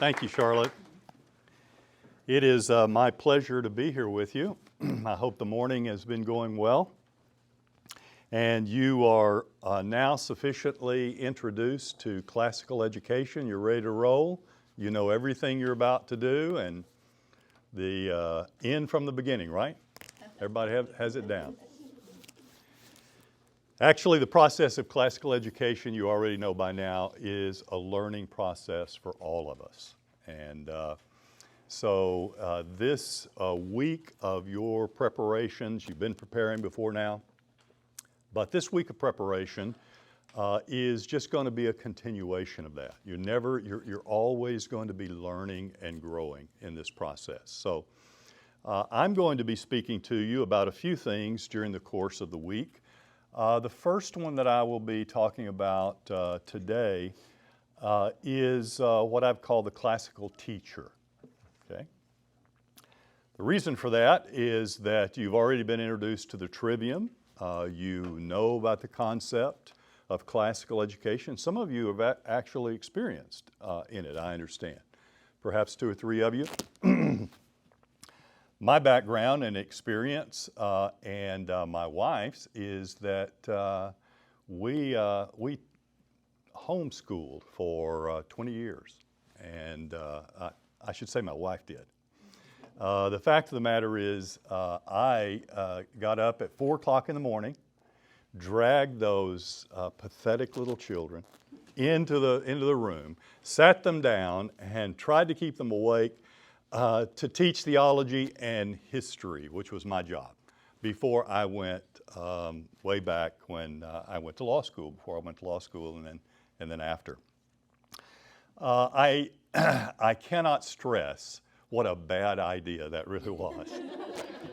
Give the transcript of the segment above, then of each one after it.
Thank you, Charlotte. It is my pleasure to be here with you. I hope the morning has been going well. And you are now sufficiently introduced to classical education. You're ready to roll. You know everything you're about to do and the end from the beginning, right? Everybody has it down. Actually, the process of classical education, you already know by now, is a learning process for all of us. And so this week of your preparations, you've been preparing before now, but this week of preparation is just going to be a continuation of that. You're always going to be learning and growing in this process. So I'm going to be speaking to you about a few things during the course of the week. The first one that I will be talking about today is what I've called the classical teacher. Okay? The reason for that is that you've already been introduced to the trivium. You know about the concept of classical education. Some of you have actually experienced in it, I understand. Perhaps 2 or 3 of you. My background and experience and my wife's is that we homeschooled for 20 years. And I should say my wife did. The fact of the matter is I got up at 4 o'clock in the morning, dragged those pathetic little children into the room, sat them down, and tried to keep them awake to teach theology and history, which was my job, before I went way back when I went to law school, and then after. I cannot stress what a bad idea that really was.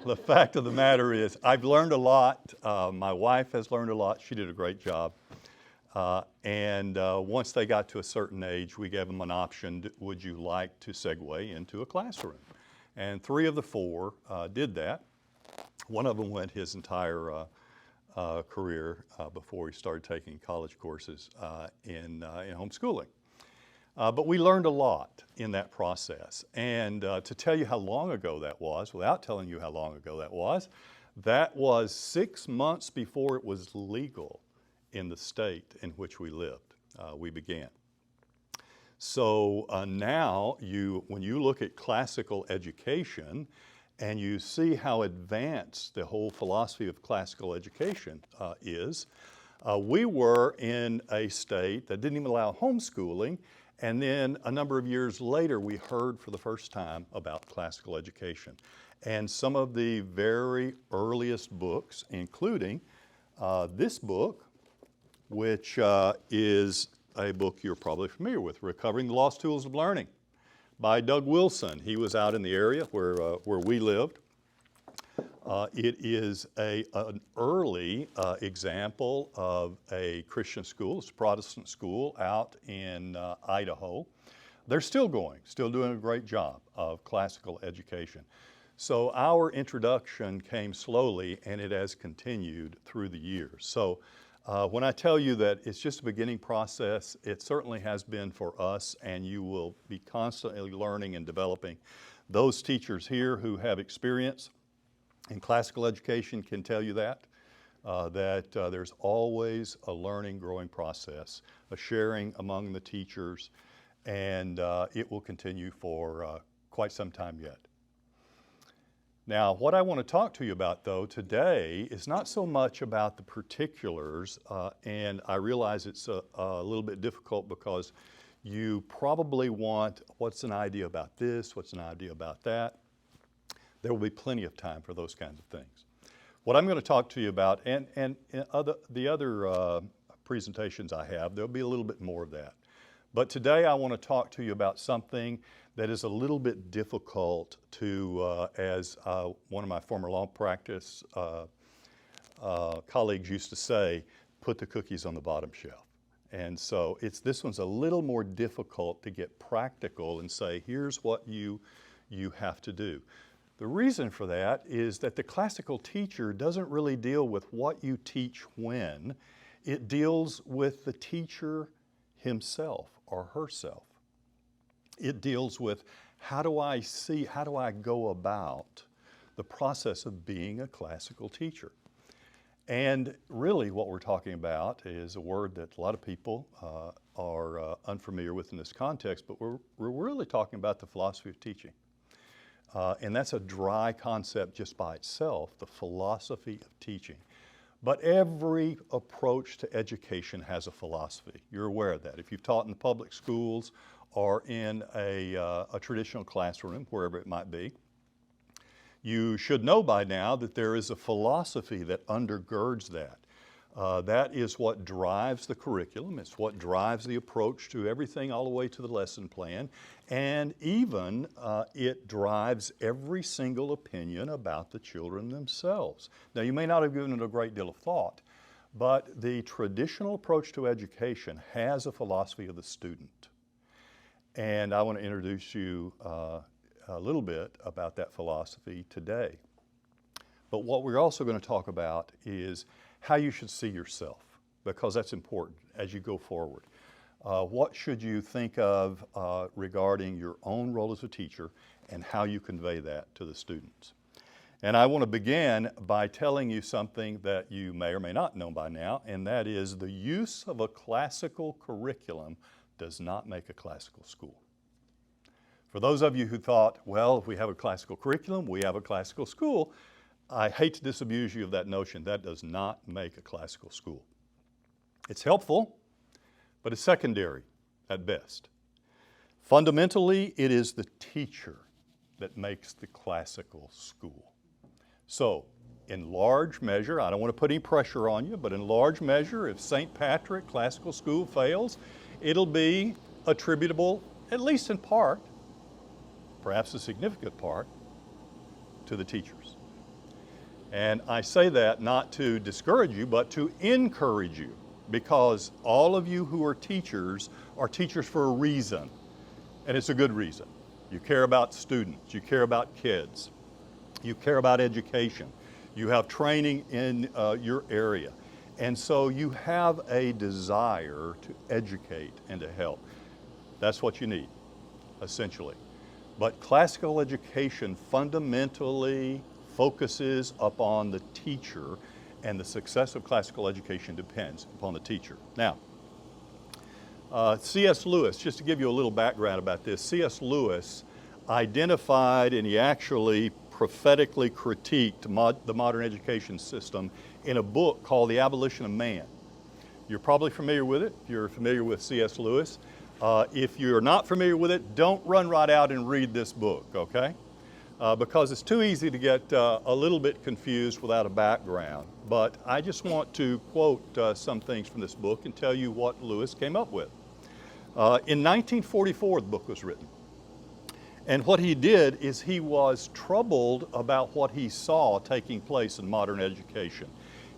The fact of the matter is I've learned a lot. My wife has learned a lot. She did a great job. And once they got to a certain age, we gave them an option, would you like to segue into a classroom? And 3 of the 4 did that. One of them went his entire career before he started taking college courses in homeschooling. But we learned a lot in that process. And to tell you how long ago that was, without telling you how long ago that was 6 months before it was legal in the state in which we lived, we began. So now when you look at classical education and you see how advanced the whole philosophy of classical education is, we were in a state that didn't even allow homeschooling, and then a number of years later we heard for the first time about classical education. And some of the very earliest books, including this book, which is a book you're probably familiar with, Recovering the Lost Tools of Learning by Doug Wilson. He was out in the area where we lived. It is an early example of a Christian school, it's a Protestant school out in Idaho. They're still doing a great job of classical education. So our introduction came slowly and it has continued through the years. So when I tell you that it's just a beginning process, it certainly has been for us, and you will be constantly learning and developing. Those teachers here who have experience in classical education can tell you that there's always a learning, growing process, a sharing among the teachers, and it will continue for quite some time yet. Now, what I want to talk to you about, though, today is not so much about the particulars, and I realize it's a little bit difficult because you probably want, what's an idea about this, what's an idea about that? There will be plenty of time for those kinds of things. What I'm going to talk to you about, and the other presentations I have, there'll be a little bit more of that. But today I want to talk to you about something that is a little bit difficult to, as one of my former law practice colleagues used to say, put the cookies on the bottom shelf. And so this one's a little more difficult to get practical and say, here's what you have to do. The reason for that is that the classical teacher doesn't really deal with what you teach when. It deals with the teacher himself or herself. It deals with how do I go about the process of being a classical teacher? And really what we're talking about is a word that a lot of people are unfamiliar with in this context, but we're really talking about the philosophy of teaching. And that's a dry concept just by itself, the philosophy of teaching. But every approach to education has a philosophy. You're aware of that. If you've taught in the public schools or in a traditional classroom, wherever it might be, you should know by now that there is a philosophy that undergirds that. That is what drives the curriculum. It's what drives the approach to everything all the way to the lesson plan. And even it drives every single opinion about the children themselves. Now, you may not have given it a great deal of thought, but the traditional approach to education has a philosophy of the student. And I want to introduce you a little bit about that philosophy today. But what we're also going to talk about is how you should see yourself, because that's important as you go forward. What should you think of regarding your own role as a teacher and how you convey that to the students? And I want to begin by telling you something that you may or may not know by now, and that is the use of a classical curriculum does not make a classical school. For those of you who thought, well, if we have a classical curriculum, we have a classical school, I hate to disabuse you of that notion. That does not make a classical school. It's helpful, but it's secondary at best. Fundamentally, it is the teacher that makes the classical school. So, in large measure, I don't want to put any pressure on you, but in large measure, if St. Patrick Classical School fails, it'll be attributable, at least in part, perhaps a significant part, to the teachers. And I say that not to discourage you, but to encourage you, because all of you who are teachers for a reason, and it's a good reason. You care about students, you care about kids, you care about education, you have training in your area, and so you have a desire to educate and to help. That's what you need, essentially. But classical education fundamentally focuses upon the teacher, and the success of classical education depends upon the teacher. Now, C.S. Lewis, just to give you a little background about this, C.S. Lewis identified and he actually prophetically critiqued the modern education system in a book called The Abolition of Man. You're probably familiar with it if you're familiar with C.S. Lewis. If you're not familiar with it, don't run right out and read this book, okay? Because it's too easy to get a little bit confused without a background. But I just want to quote some things from this book and tell you what Lewis came up with. In 1944, the book was written. And what he did is he was troubled about what he saw taking place in modern education.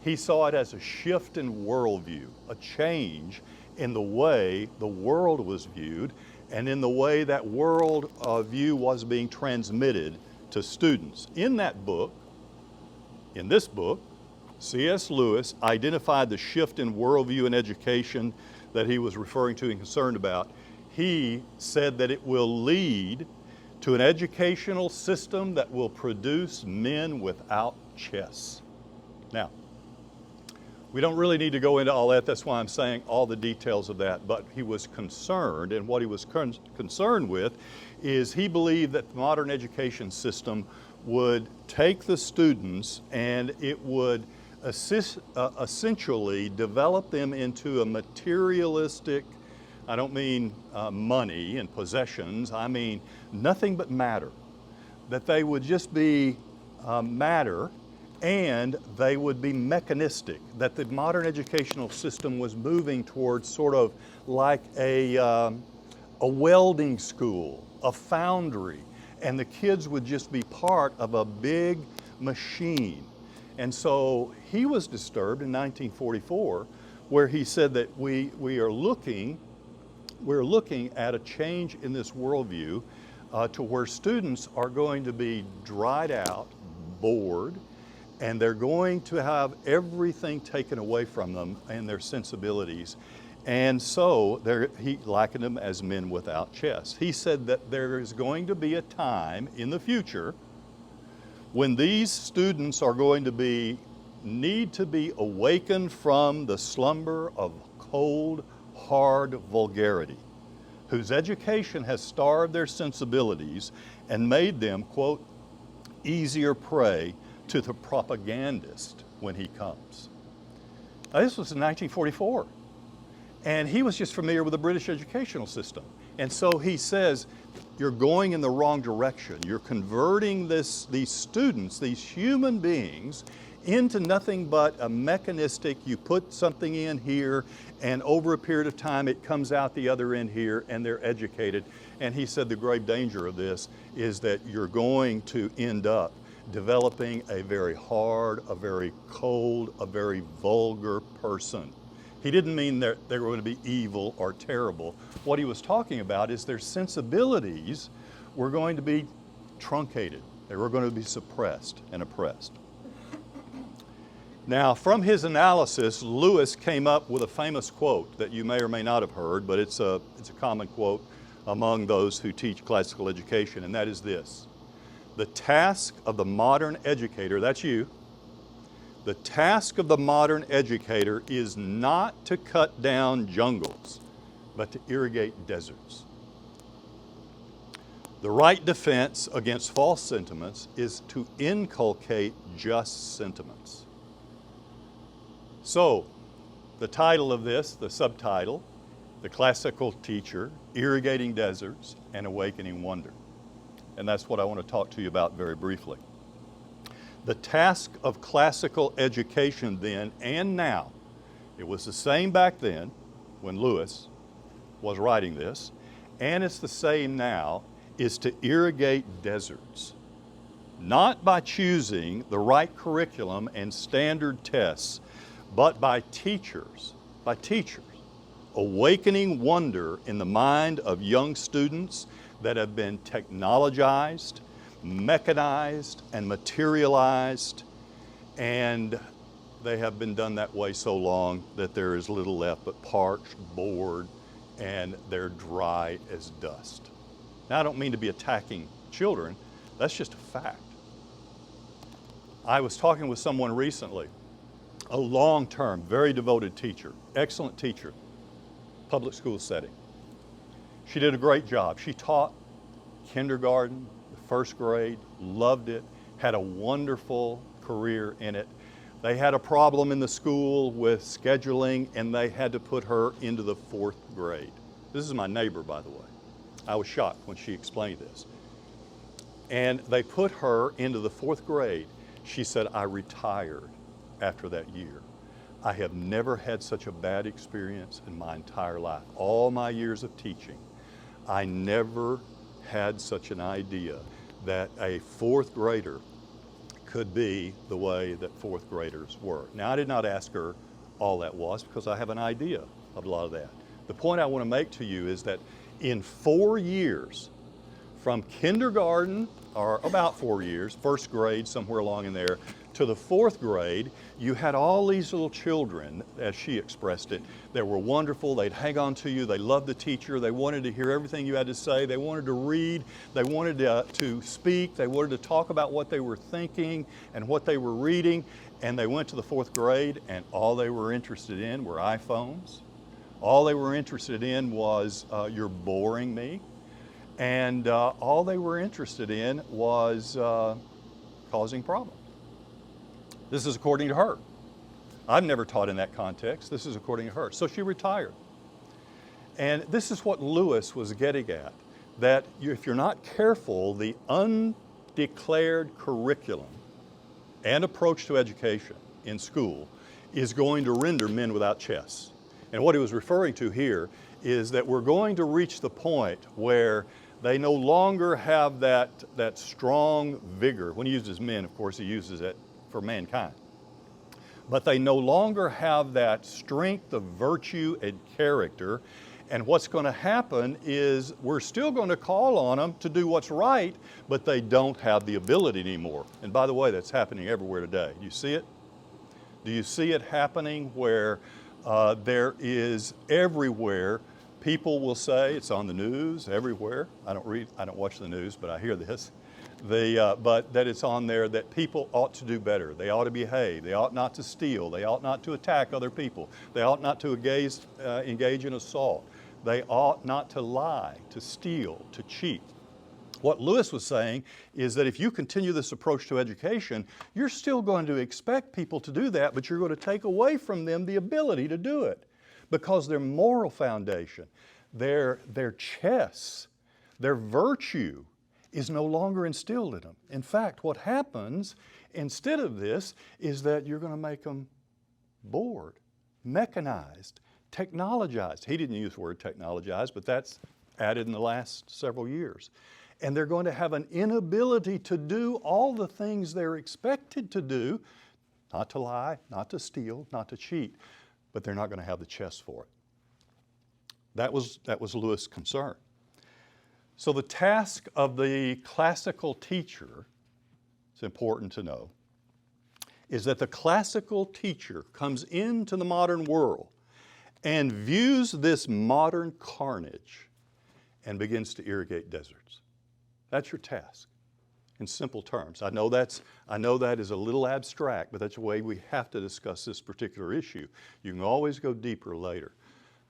He saw it as a shift in worldview, a change in the way the world was viewed and in the way that world view was being transmitted to students. In that book, in this book, C.S. Lewis identified the shift in worldview in education that he was referring to and concerned about. He said that it will lead to an educational system that will produce men without chess. Now, we don't really need to go into all that. That's why I'm saying all the details of that. But he was concerned, and what he was concerned with is he believed that the modern education system would take the students and it would essentially develop them into a materialistic, I don't mean money and possessions, I mean nothing but matter. That they would just be matter, and they would be mechanistic, that the modern educational system was moving towards sort of like a welding school, a foundry, and the kids would just be part of a big machine. And so he was disturbed in 1944, where he said that we're looking at a change in this worldview to where students are going to be dried out, bored, and they're going to have everything taken away from them and their sensibilities. And so he likened them as men without chest. He said that there is going to be a time in the future when these students are going to need to be awakened from the slumber of cold, hard vulgarity, whose education has starved their sensibilities and made them, quote, easier prey to the propagandist when he comes. Now, this was in 1944. And he was just familiar with the British educational system. And so he says, you're going in the wrong direction. You're converting these students, these human beings, into nothing but a mechanistic, you put something in here, and over a period of time it comes out the other end here, and they're educated. And he said the grave danger of this is that you're going to end up developing a very hard, a very cold, a very vulgar person. He didn't mean that they were going to be evil or terrible. What he was talking about is their sensibilities were going to be truncated. They were going to be suppressed and oppressed. Now, from his analysis, Lewis came up with a famous quote that you may or may not have heard, but it's a common quote among those who teach classical education, and that is this: the task of the modern educator, that's you, the task of the modern educator is not to cut down jungles, but to irrigate deserts. The right defense against false sentiments is to inculcate just sentiments. So, the title of this, the subtitle, The Classical Teacher, Irrigating Deserts and Awakening Wonder. And that's what I want to talk to you about very briefly. The task of classical education then and now, it was the same back then when Lewis was writing this, and it's the same now, is to irrigate deserts. Not by choosing the right curriculum and standard tests, but by teachers, awakening wonder in the mind of young students that have been technologized, mechanized, and materialized, and they have been done that way so long that there is little left but parched, bored, and they're dry as dust. Now, I don't mean to be attacking children, that's just a fact. I was talking with someone recently, a long-term, very devoted teacher, excellent teacher, public school setting. She did a great job. She taught kindergarten, first grade, loved it, had a wonderful career in it. They had a problem in the school with scheduling, and they had to put her into the 4th grade. This is my neighbor, by the way. I was shocked when she explained this. And they put her into the 4th grade. She said, I retired after that year. I have never had such a bad experience in my entire life. All my years of teaching, I never had such an idea that a 4th grader could be the way that 4th graders were. Now, I did not ask her all that was because I have an idea of a lot of that. The point I want to make to you is that in 4 years, from kindergarten, or about 4 years, first grade, somewhere along in there, to the 4th grade, you had all these little children, as she expressed it, that were wonderful. They'd hang on to you. They loved the teacher. They wanted to hear everything you had to say. They wanted to read. They wanted to speak. They wanted to talk about what they were thinking and what they were reading. And they went to the 4th grade, and all they were interested in were iPhones. All they were interested in was, you're boring me. And all they were interested in was causing problems. This is according to her. I've never taught in that context. This is according to her. So she retired. And this is what Lewis was getting at, that if you're not careful, the undeclared curriculum and approach to education in school is going to render men without chests. And what he was referring to here is that we're going to reach the point where they no longer have that strong vigor. When he uses men, of course, he uses it for mankind. But they no longer have that strength of virtue and character. And what's going to happen is we're still going to call on them to do what's right, but they don't have the ability anymore. And by the way, that's happening everywhere today. You see it? Do you see it happening where There is everywhere. People will say, it's on the news everywhere. I don't watch the news, but I hear this. But that it's on there that people ought to do better. They ought to behave. They ought not to steal. They ought not to attack other people. They ought not to engage in assault. They ought not to lie, to steal, to cheat. What Lewis was saying is that if you continue this approach to education, you're still going to expect people to do that, but you're going to take away from them the ability to do it because their moral foundation, their chess, their virtue is no longer instilled in them. In fact, what happens instead of this is that you're going to make them bored, mechanized, technologized. He didn't use the word technologized, but that's added in the last several years. And they're going to have an inability to do all the things they're expected to do, not to lie, not to steal, not to cheat, but they're not going to have the chess for it. That was Lewis' concern. So the task of the classical teacher, it's important to know, is that the classical teacher comes into the modern world and views this modern carnage and begins to irrigate deserts. That's your task, in simple terms. I know that is a little abstract, but that's the way we have to discuss this particular issue. You can always go deeper later.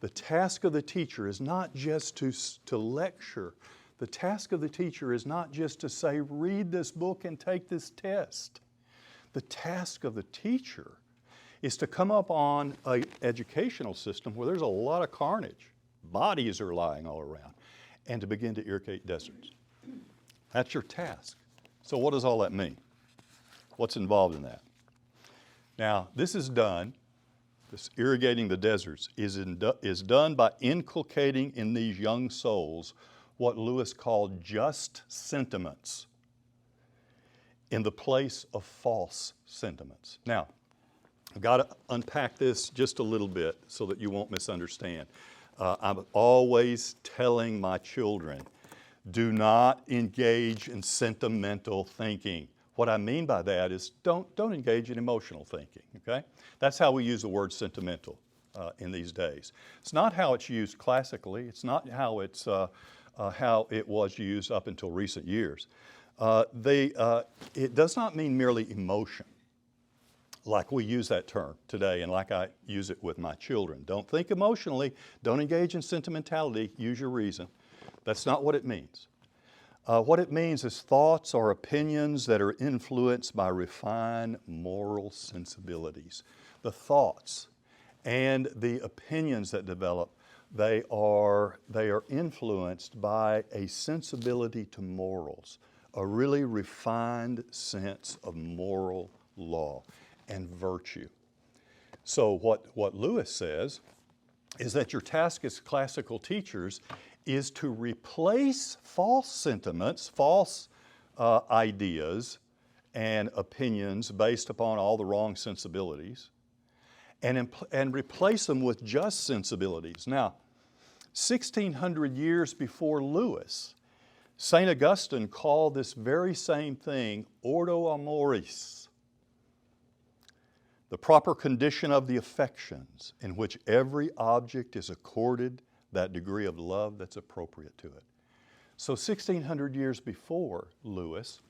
The task of the teacher is not just to lecture. The task of the teacher is not just to say, read this book and take this test. The task of the teacher is to come up on an educational system where there's a lot of carnage. Bodies are lying all around, and to begin to irrigate deserts. That's your task. So what does all that mean? What's involved in that? Now, this irrigating the deserts is done by inculcating in these young souls what Lewis called just sentiments in the place of false sentiments. Now, I've got to unpack this just a little bit so that you won't misunderstand. I'm always telling my children, do not engage in sentimental thinking. What I mean by that is don't engage in emotional thinking, okay? That's how we use the word sentimental in these days. It's not how it's used classically. It's not how it was used up until recent years. It does not mean merely emotion, like we use that term today and like I use it with my children. Don't think emotionally. Don't engage in sentimentality. Use your reason. That's not what it means. What it means is thoughts or opinions that are influenced by refined moral sensibilities. The thoughts and the opinions that develop, they are influenced by a sensibility to morals, a really refined sense of moral law and virtue. So what Lewis says is that your task as classical teachers is to replace false sentiments, false ideas and opinions based upon all the wrong sensibilities and replace them with just sensibilities. Now, 1,600 years before Lewis, St. Augustine called this very same thing ordo amoris, the proper condition of the affections in which every object is accorded that degree of love that's appropriate to it. So 1,600 years before Lewis,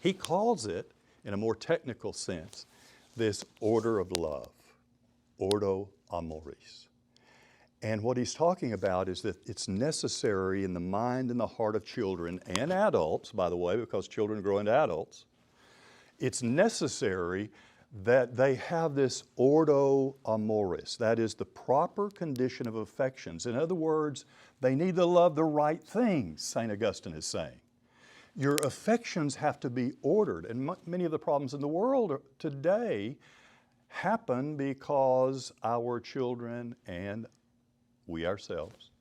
he calls it, in a more technical sense, this order of love, ordo amoris. And what he's talking about is that it's necessary in the mind and the heart of children and adults, by the way, because children grow into adults, it's necessary that they have this ordo amoris, that is the proper condition of affections. In other words, they need to love the right things, St. Augustine is saying. Your affections have to be ordered, and many of the problems in the world today happen because our children and we ourselves,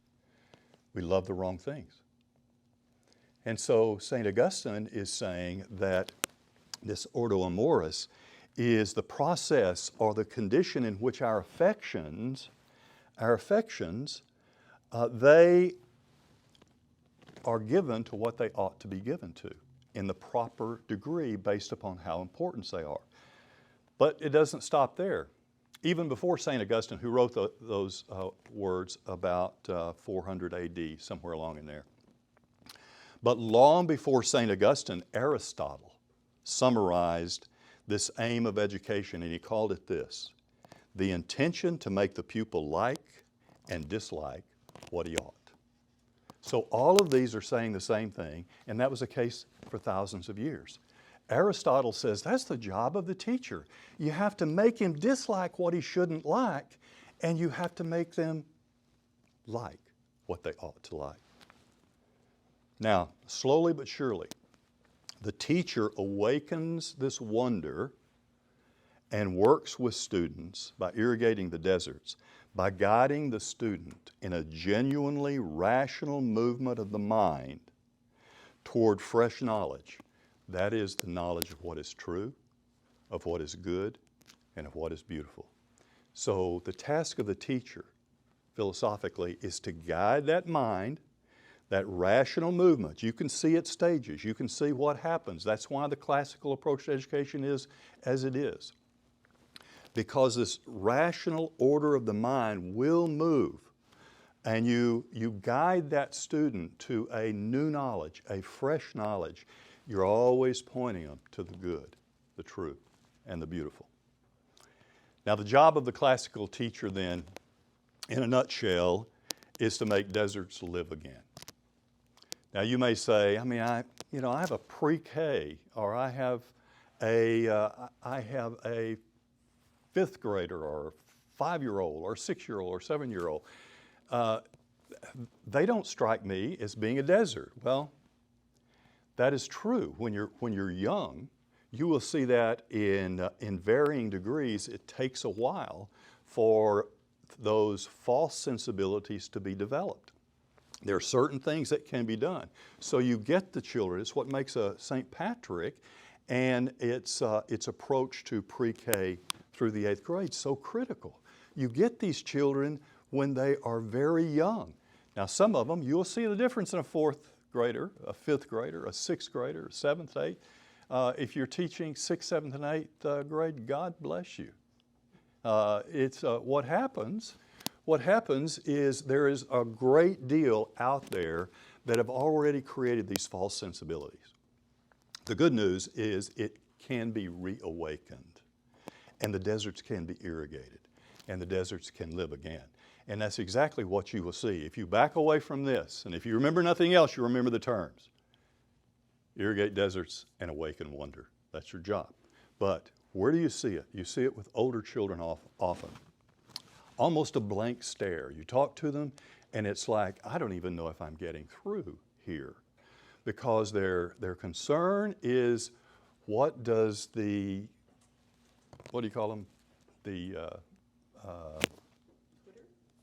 we love the wrong things. And so St. Augustine is saying that this ordo amoris is the process or the condition in which our affections, they are given to what they ought to be given to in the proper degree based upon how important they are. But it doesn't stop there. even before St. Augustine, who wrote those words about 400 AD, somewhere along in there. But long before St. Augustine, Aristotle summarized this aim of education, and he called it this: the intention to make the pupil like and dislike what he ought. So all of these are saying the same thing, and that was the case for thousands of years. Aristotle says that's the job of the teacher. You have to make him dislike what he shouldn't like, and you have to make them like what they ought to like. Now, slowly but surely, the teacher awakens this wonder and works with students by irrigating the deserts, by guiding the student in a genuinely rational movement of the mind toward fresh knowledge. That is the knowledge of what is true, of what is good, and of what is beautiful. So the task of the teacher, philosophically, is to guide that mind, that rational movement. You can see its stages. You can see what happens. That's why the classical approach to education is as it is. Because this rational order of the mind will move, and you guide that student to a new knowledge, a fresh knowledge. You're always pointing them to the good, the true, and the beautiful. Now, the job of the classical teacher then, in a nutshell, is to make deserts live again. Now, you may say, I have a pre-K, or I have a fifth grader, or a 5-year-old, or a 6-year-old, or 7-year-old. They don't strike me as being a desert. Well, that is true. When you're young, you will see that in varying degrees. It takes a while for those false sensibilities to be developed. There are certain things that can be done. So you get the children. It's what makes a St. Patrick and its approach to pre-K through the 8th grade so critical. You get these children when they are very young. Now, some of them, you'll see the difference in a 4th grader, a 5th grader, a 6th grader, a 7th, 8th. If you're teaching 6th, 7th, and 8th grade, God bless you. What happens is there is a great deal out there that have already created these false sensibilities. The good news is it can be reawakened, and the deserts can be irrigated, and the deserts can live again. And that's exactly what you will see. If you back away from this, and if you remember nothing else, you remember the terms. Irrigate deserts and awaken wonder. That's your job. But where do you see it? You see it with older children often. Almost a blank stare. You talk to them, and it's like, I don't even know if I'm getting through here. Because their concern is, what does what do you call them?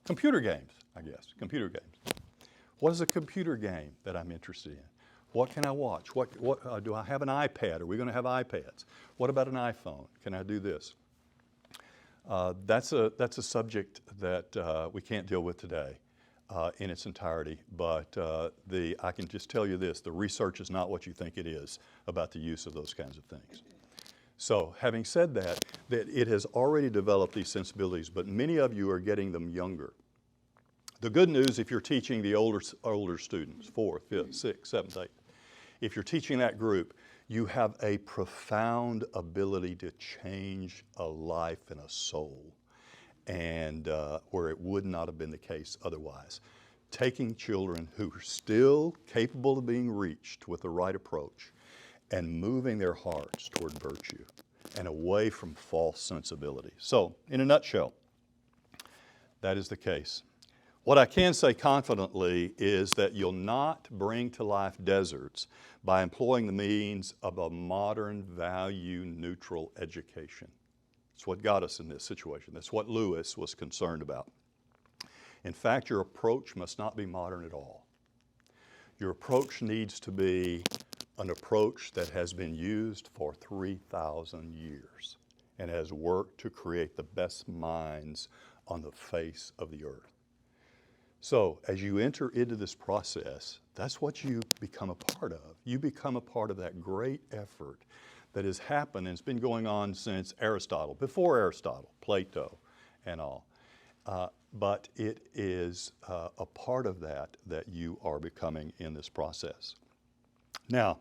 Computer games, I guess, computer games. What is a computer game that I'm interested in? What can I watch? Do I have an iPad? Are we going to have iPads? What about an iPhone? Can I do this? That's a subject that we can't deal with today in its entirety, but I can just tell you this, the research is not what you think it is about the use of those kinds of things. So having said that it has already developed these sensibilities, but many of you are getting them younger. The good news, if you're teaching the older students, 4th, 5th, 6th, 7th, 8th, if you're teaching that group, you have a profound ability to change a life and a soul, and where it would not have been the case otherwise. Taking children who are still capable of being reached with the right approach and moving their hearts toward virtue and away from false sensibility. So, in a nutshell, that is the case. What I can say confidently is that you'll not bring to life deserts by employing the means of a modern value-neutral education. It's what got us in this situation. That's what Lewis was concerned about. In fact, your approach must not be modern at all. Your approach needs to be an approach that has been used for 3,000 years and has worked to create the best minds on the face of the earth. So as you enter into this process, that's what you become a part of. You become a part of that great effort that has happened and it's been going on since Aristotle, before Aristotle, Plato, and all. But it is a part of that you are becoming in this process. Now,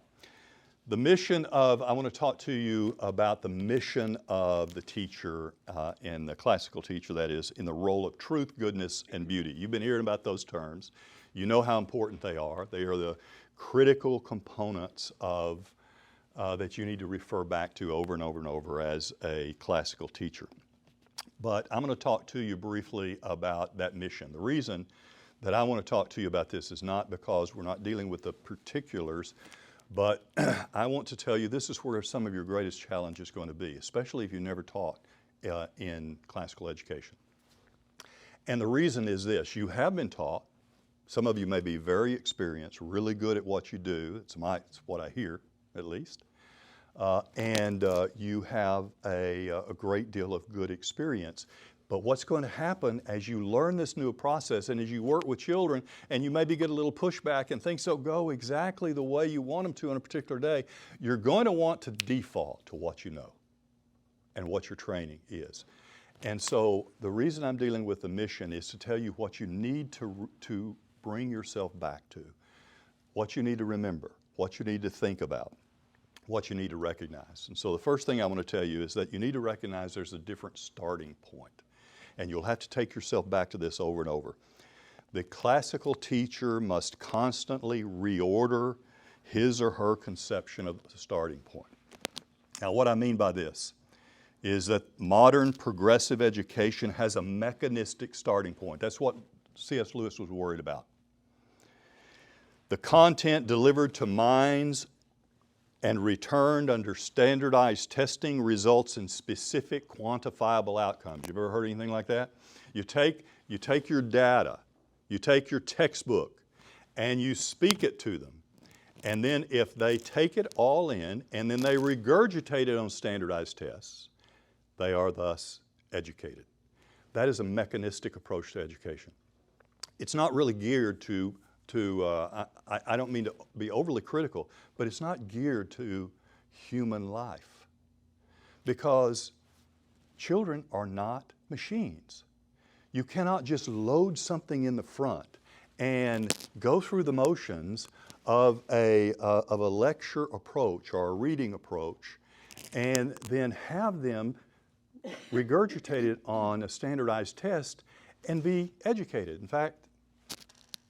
the mission of, I want to talk to you about the mission of the teacher and the classical teacher, that is, in the role of truth, goodness, and beauty. You've been hearing about those terms. You know how important they are. They are the critical components of that you need to refer back to over and over and over as a classical teacher. But I'm going to talk to you briefly about that mission. The reason that I want to talk to you about this is not because we're not dealing with the particulars, but I want to tell you this is where some of your greatest challenge is going to be, especially if you never taught in classical education. And the reason is this: you have been taught. Some of you may be very experienced, really good at what you do. It's what I hear, at least. And you have a great deal of good experience. But what's going to happen as you learn this new process and as you work with children and you maybe get a little pushback and things don't go exactly the way you want them to on a particular day, you're going to want to default to what you know and what your training is. And so the reason I'm dealing with the mission is to tell you what you need to bring yourself back to, what you need to remember, what you need to think about, what you need to recognize. And so the first thing I want to tell you is that you need to recognize there's a different starting point. And you'll have to take yourself back to this over and over. The classical teacher must constantly reorder his or her conception of the starting point. Now, what I mean by this is that modern progressive education has a mechanistic starting point. That's what C.S. Lewis was worried about. The content delivered to minds and returned under standardized testing results in specific quantifiable outcomes. You've ever heard anything like that? You take your data, you take your textbook, and you speak it to them. And then if they take it all in and then they regurgitate it on standardized tests, they are thus educated. That is a mechanistic approach to education. It's not really geared to I don't mean to be overly critical, but it's not geared to human life. Because children are not machines. You cannot just load something in the front and go through the motions of a lecture approach or a reading approach and then have them regurgitate it on a standardized test and be educated. In fact,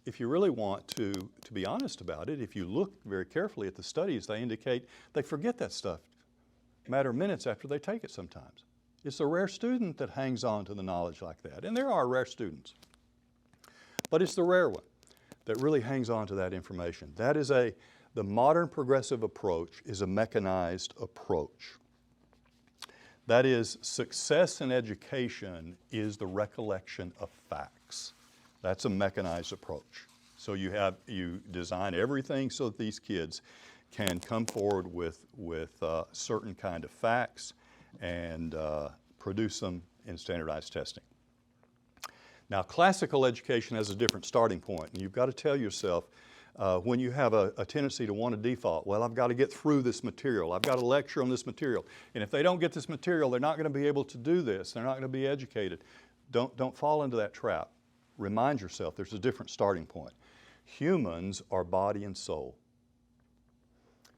if you really want to be honest about it, if you look very carefully at the studies, they indicate they forget that stuff a matter of minutes after they take it sometimes. It's the rare student that hangs on to the knowledge like that. And there are rare students. But it's the rare one that really hangs on to that information. That is the modern progressive approach is a mechanized approach. That is, success in education is the recollection of facts. That's a mechanized approach. So you design everything so that these kids can come forward with certain kind of facts and produce them in standardized testing. Now, classical education has a different starting point, and you've got to tell yourself when you have a tendency to want to default, well, I've got to get through this material. I've got to lecture on this material. And if they don't get this material, they're not going to be able to do this. They're not going to be educated. Don't fall into that trap. Remind yourself there's a different starting point. Humans are body and soul.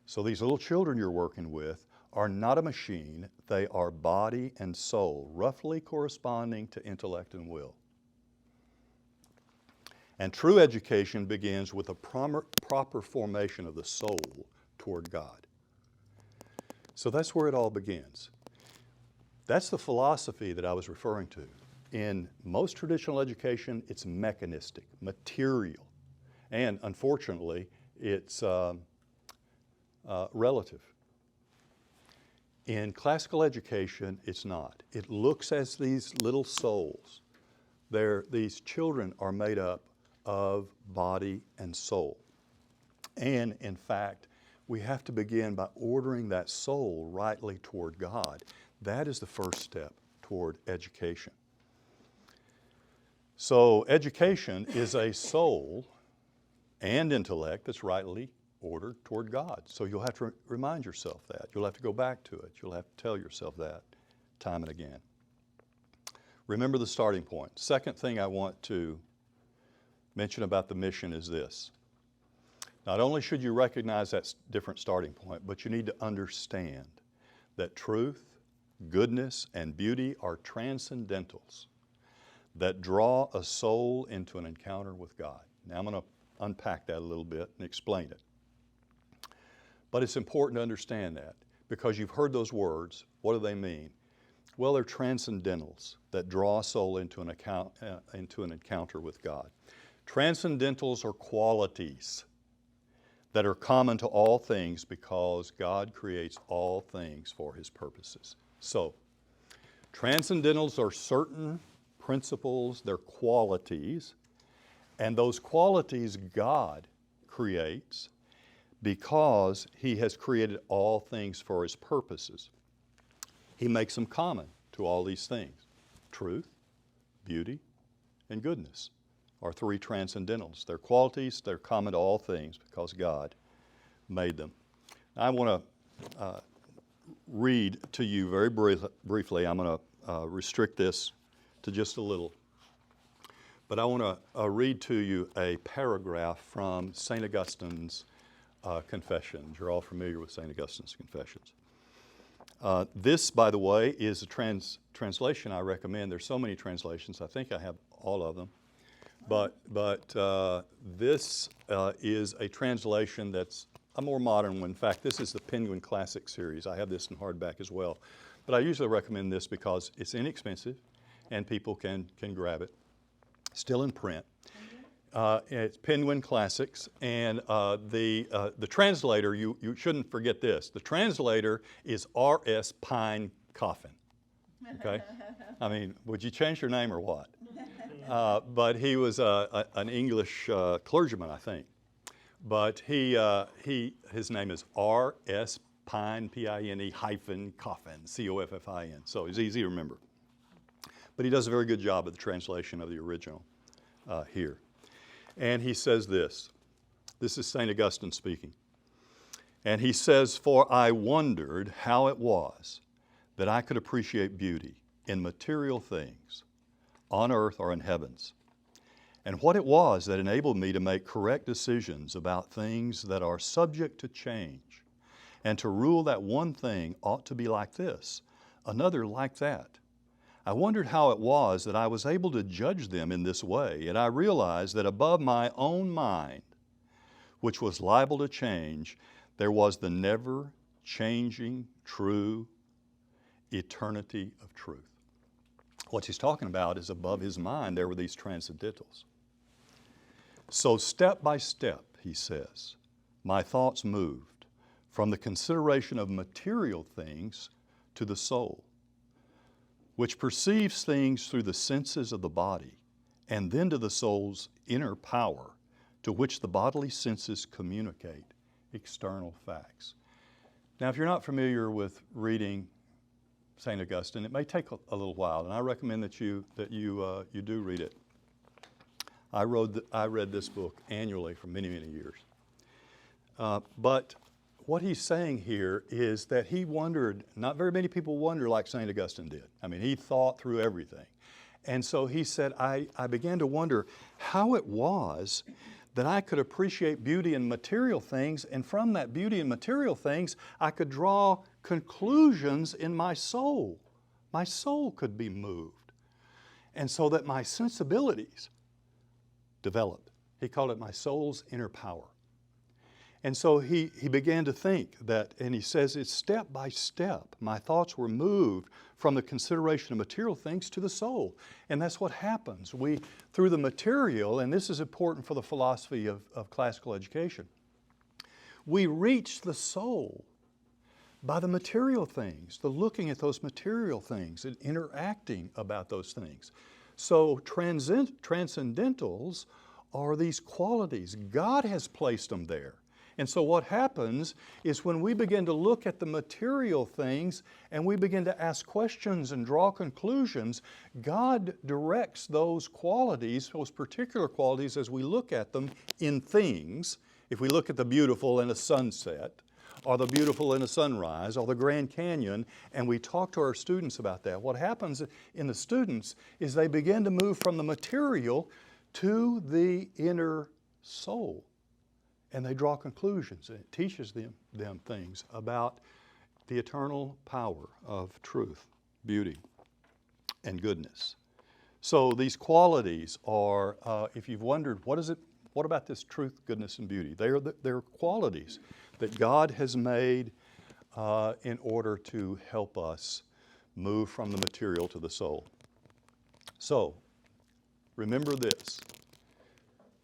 So these little children you're working with are not a machine. They are body and soul, roughly corresponding to intellect and will. And true education begins with a proper formation of the soul toward God. So that's where it all begins. That's the philosophy that I was referring to. In most traditional education, it's mechanistic, material, and unfortunately, it's relative. In classical education, it's not. It looks as these little souls. These children are made up of body and soul. And in fact, we have to begin by ordering that soul rightly toward God. That is the first step toward education. So education is a soul and intellect that's rightly ordered toward God. So you'll have to remind yourself that. You'll have to go back to it. You'll have to tell yourself that time and again. Remember the starting point. Second thing I want to mention about the mission is this. Not only should you recognize that different starting point, but you need to understand that truth, goodness, and beauty are transcendentals that draw a soul into an encounter with God. Now I'm going to unpack that a little bit and explain it. But it's important to understand that because you've heard those words. What do they mean? Well, they're transcendentals that draw a soul into an encounter with God. Transcendentals are qualities that are common to all things because God creates all things for His purposes. So, transcendentals are certain principles, they're qualities, and those qualities God creates because He has created all things for His purposes. He makes them common to all these things. Truth, beauty, and goodness are three transcendentals. They're qualities, they're common to all things because God made them. I want to read to you very briefly. I'm going to restrict this to just a little. But I want to read to you a paragraph from St. Augustine's Confessions. You're all familiar with St. Augustine's Confessions. This, by the way, is a translation I recommend. There's so many translations. I think I have all of them. But this is a translation that's a more modern one. In fact, this is the Penguin Classic series. I have this in hardback as well. But I usually recommend this because it's inexpensive and people can grab it. Still in print. It's Penguin Classics, and the translator, you shouldn't forget this. The translator is R.S. Pine Coffin. Okay? I mean, would you change your name or what? But he was an English clergyman, I think. But his name is R.S. Pine, P-I-N-E hyphen Coffin, C-O-F-F-I-N. So it's easy to remember. But he does a very good job of the translation of the original here. And he says this. This is St. Augustine speaking. And he says, "For I wondered how it was that I could appreciate beauty in material things, on earth or in heavens, and what it was that enabled me to make correct decisions about things that are subject to change, and to rule that one thing ought to be like this, another like that. I wondered how it was that I was able to judge them in this way, and I realized that above my own mind, which was liable to change, there was the never-changing, true eternity of truth." What he's talking about is above his mind, there were these transcendentals. "So step by step," he says, "my thoughts moved from the consideration of material things to the soul, which perceives things through the senses of the body, and then to the soul's inner power, to which the bodily senses communicate external facts." Now, if you're not familiar with reading St. Augustine, it may take a little while, and I recommend that you do read it. I read this book annually for many, many years. But what he's saying here is that he wondered, not very many people wonder like St. Augustine did. I mean, he thought through everything. And so he said, I began to wonder how it was that I could appreciate beauty in material things, and from that beauty in material things, I could draw conclusions in my soul. My soul could be moved. And so that my sensibilities developed. He called it my soul's inner power. And so he began to think that, and he says it's step by step. My thoughts were moved from the consideration of material things to the soul. And that's what happens. Through the material, and this is important for the philosophy of classical education, we reach the soul by the material things, the looking at those material things and interacting about those things. So transcendentals are these qualities. God has placed them there. And so what happens is when we begin to look at the material things and we begin to ask questions and draw conclusions, God directs those qualities, those particular qualities as we look at them in things. If we look at the beautiful in a sunset, or the beautiful in a sunrise, or the Grand Canyon, and we talk to our students about that. What happens in the students is they begin to move from the material to the inner soul, and they draw conclusions, and it teaches them things about the eternal power of truth, beauty, and goodness. So these qualities are, if you've wondered, what about this truth, goodness, and beauty? They're qualities that God has made in order to help us move from the material to the soul. So, remember this.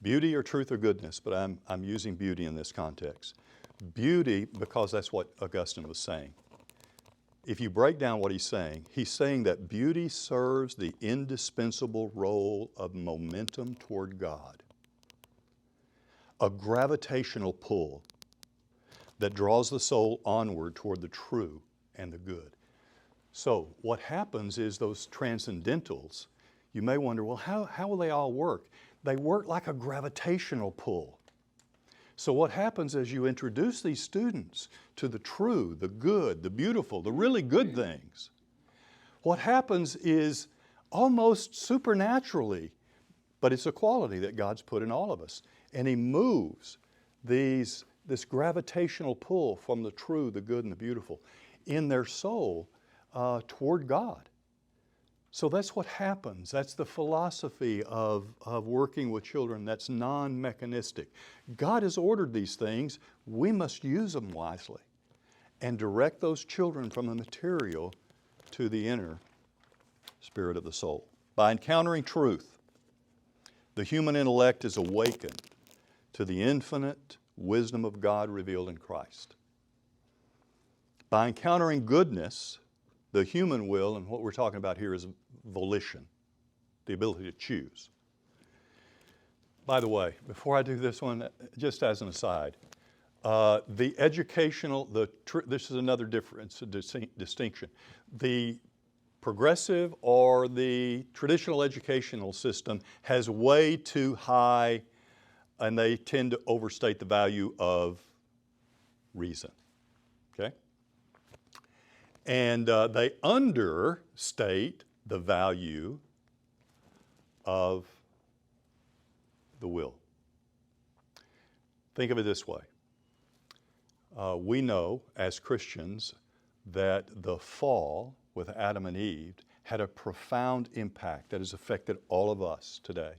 Beauty or truth or goodness, but I'm using beauty in this context. Beauty, because that's what Augustine was saying. If you break down what he's saying that beauty serves the indispensable role of momentum toward God, a gravitational pull that draws the soul onward toward the true and the good. So what happens is those transcendentals, you may wonder, well, how will they all work? They work like a gravitational pull. So what happens as you introduce these students to the true, the good, the beautiful, the really good things, what happens is almost supernaturally, but it's a quality that God's put in all of us, and He moves this gravitational pull from the true, the good, and the beautiful in their soul toward God. So that's what happens. That's the philosophy of working with children that's non-mechanistic. God has ordered these things. We must use them wisely and direct those children from the material to the inner spirit of the soul. By encountering truth, the human intellect is awakened to the infinite wisdom of God revealed in Christ. By encountering goodness, the human will, and what we're talking about here is volition, the ability to choose. By the way, before I do this one, just as an aside, the educational, this is another difference, a distinction. The progressive or the traditional educational system has way too high, and they tend to overstate the value of reason, okay? And they understate the value of the will. Think of it this way. We know as Christians that the fall with Adam and Eve had a profound impact that has affected all of us today.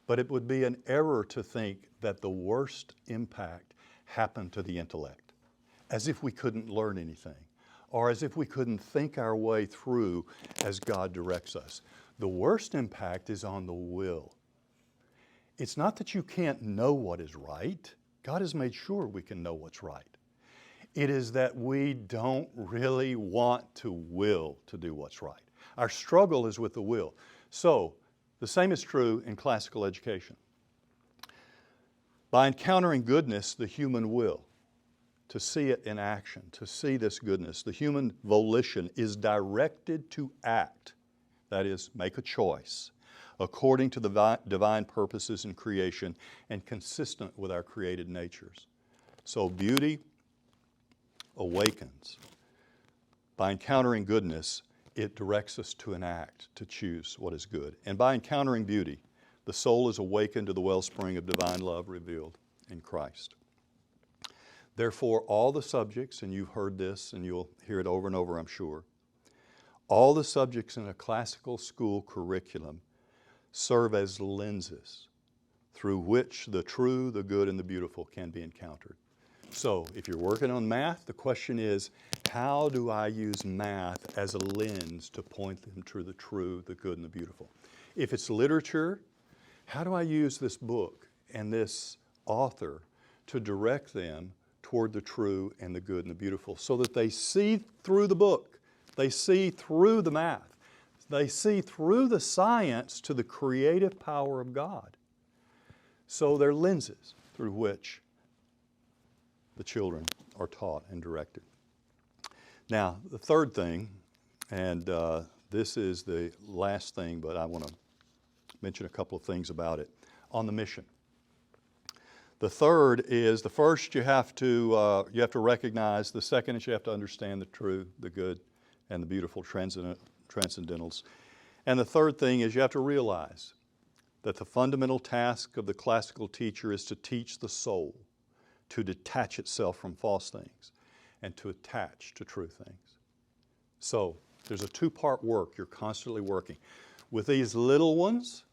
But it would be an error to think that the worst impact happened to the intellect, as if we couldn't learn anything, or as if we couldn't think our way through as God directs us. The worst impact is on the will. It's not that you can't know what is right. God has made sure we can know what's right. It is that we don't really want to will to do what's right. Our struggle is with the will. So, the same is true in classical education. By encountering goodness, the human will, to see it in action, to see this goodness, the human volition is directed to act, that is, make a choice, according to the divine purposes in creation and consistent with our created natures. So beauty awakens. By encountering goodness, it directs us to an act, to choose what is good. And by encountering beauty, the soul is awakened to the wellspring of divine love revealed in Christ. Therefore, all the subjects, and you've heard this and you'll hear it over and over, I'm sure, all the subjects in a classical school curriculum serve as lenses through which the true, the good, and the beautiful can be encountered. So, if you're working on math, the question is, how do I use math as a lens to point them to the true, the good, and the beautiful? If it's literature, how do I use this book and this author to direct them toward the true and the good and the beautiful so that they see through the book, they see through the math, they see through the science to the creative power of God. So they're lenses through which the children are taught and directed. Now, the third thing, and this is the last thing, but I want to mention a couple of things about it, on the mission. The third is, the first you have to recognize. The second is you have to understand the true, the good, and the beautiful transcendentals. And the third thing is you have to realize that the fundamental task of the classical teacher is to teach the soul to detach itself from false things and to attach to true things. So there's a two-part work. You're constantly working. With these little ones,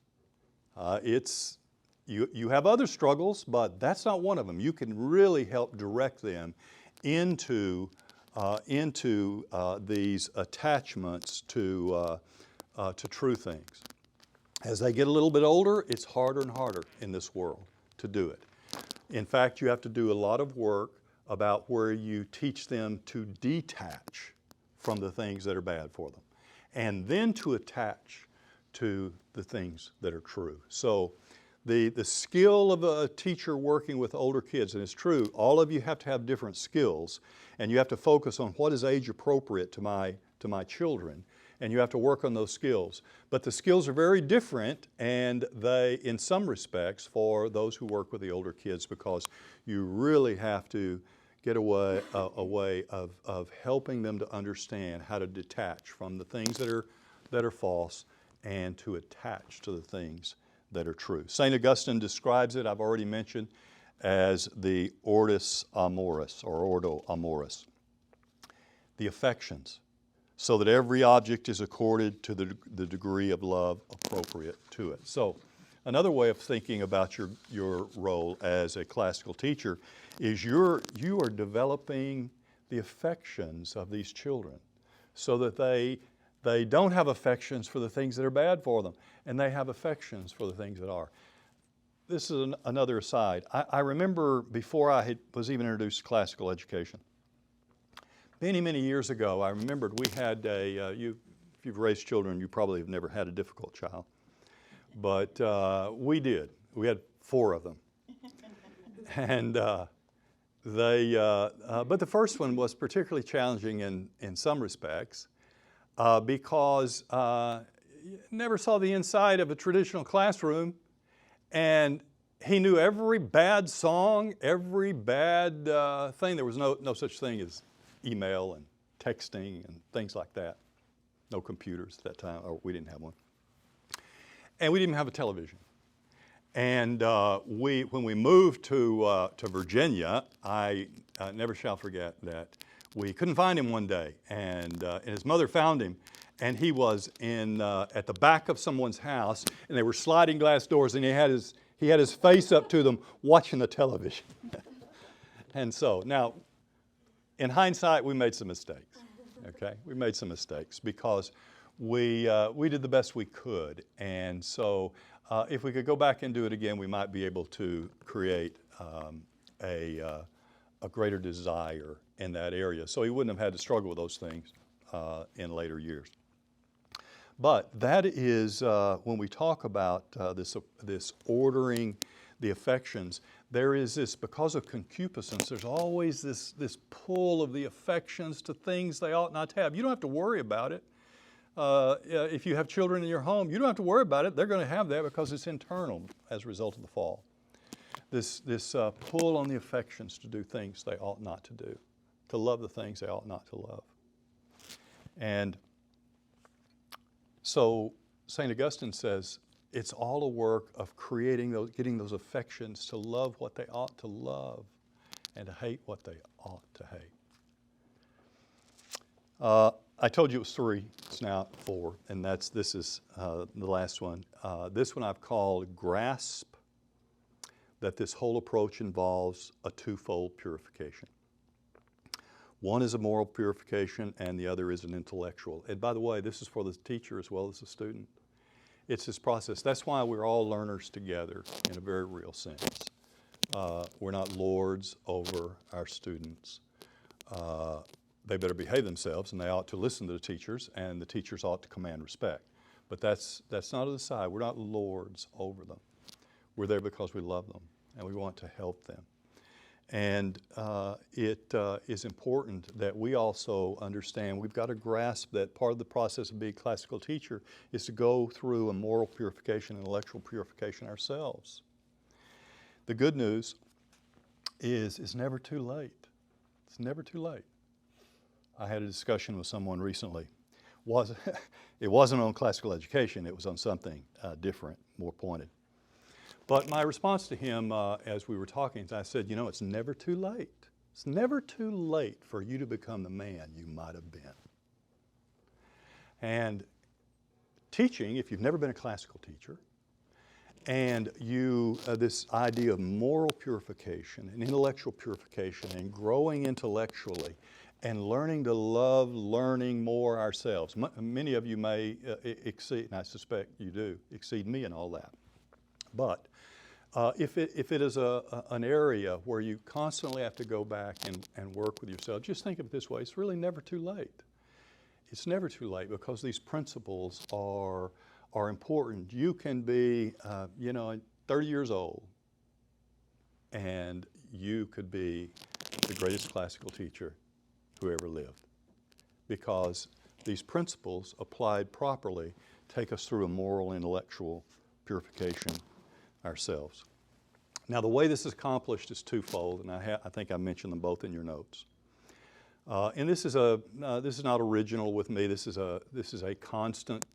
you have other struggles, but that's not one of them. You can really help direct them into these attachments to true things. As they get a little bit older, it's harder and harder in this world to do it. In fact, you have to do a lot of work about where you teach them to detach from the things that are bad for them, and then to attach to the things that are true. So the skill of a teacher working with older kids, and it's true, all of you have to have different skills, and you have to focus on what is age appropriate to my children, and you have to work on those skills. But the skills are very different, and they, in some respects, for those who work with the older kids, because you really have to get a way of helping them to understand how to detach from the things that are false and to attach to the things that are true. St. Augustine describes it, I've already mentioned, as the ortus amoris, or ordo amoris, the affections, so that every object is accorded to the degree of love appropriate to it. So another way of thinking about your role as a classical teacher is you are developing the affections of these children so that they don't have affections for the things that are bad for them, and they have affections for the things that are. This is another aside. I remember before I was even introduced to classical education, many, many years ago, I remembered we had if you've raised children, you probably have never had a difficult child. But we did. We had 4 of them. And but the first one was particularly challenging in some respects because never saw the inside of a traditional classroom, and he knew every bad song, every bad thing. There was no such thing as email and texting and things like that. No computers at that time, or we didn't have one. And we didn't have a television. And when we moved to Virginia, I never shall forget that we couldn't find him one day, and his mother found him, and he was at the back of someone's house, and they were sliding glass doors, and he had his face up to them watching the television. And so now, in hindsight, we made some mistakes. Okay, we made some mistakes because we did the best we could, and so if we could go back and do it again, we might be able to create a greater desire in that area. So he wouldn't have had to struggle with those things in later years. But that is when we talk about this ordering the affections. There is this, because of concupiscence, there's always this pull of the affections to things they ought not to have. You don't have to worry about it. If you have children in your home, you don't have to worry about it. They're going to have that because it's internal as a result of the fall. This pull on the affections to do things they ought not to do, to love the things they ought not to love. And so St. Augustine says, it's all a work of getting those affections to love what they ought to love and to hate what they ought to hate. I told you it was 3, it's now 4, and this is the last one. This one I've called grasp that this whole approach involves a twofold purification. One is a moral purification and the other is an intellectual. And by the way, this is for the teacher as well as the student. It's this process. That's why we're all learners together in a very real sense. We're not lords over our students. They better behave themselves and they ought to listen to the teachers, and the teachers ought to command respect. But that's not on the side. We're not lords over them. We're there because we love them and we want to help them. And it is important that we also understand, we've got to grasp that part of the process of being a classical teacher is to go through a moral purification, intellectual purification ourselves. The good news is it's never too late. It's never too late. I had a discussion with someone recently. It wasn't on classical education, it was on something different, more pointed. But my response to him as we were talking, I said, you know, it's never too late. It's never too late for you to become the man you might have been. And teaching, if you've never been a classical teacher, and this idea of moral purification and intellectual purification and growing intellectually and learning to love learning more ourselves. Many of you may exceed, and I suspect you do, exceed me in all that. But if it is an area where you constantly have to go back and work with yourself, just think of it this way, it's really never too late. It's never too late because these principles are important. You can be, 30 years old and you could be the greatest classical teacher who ever lived because these principles applied properly take us through a moral intellectual purification ourselves. Now the way this is accomplished is twofold, and I think I mentioned them both in your notes. And this is not original with me. This is a constant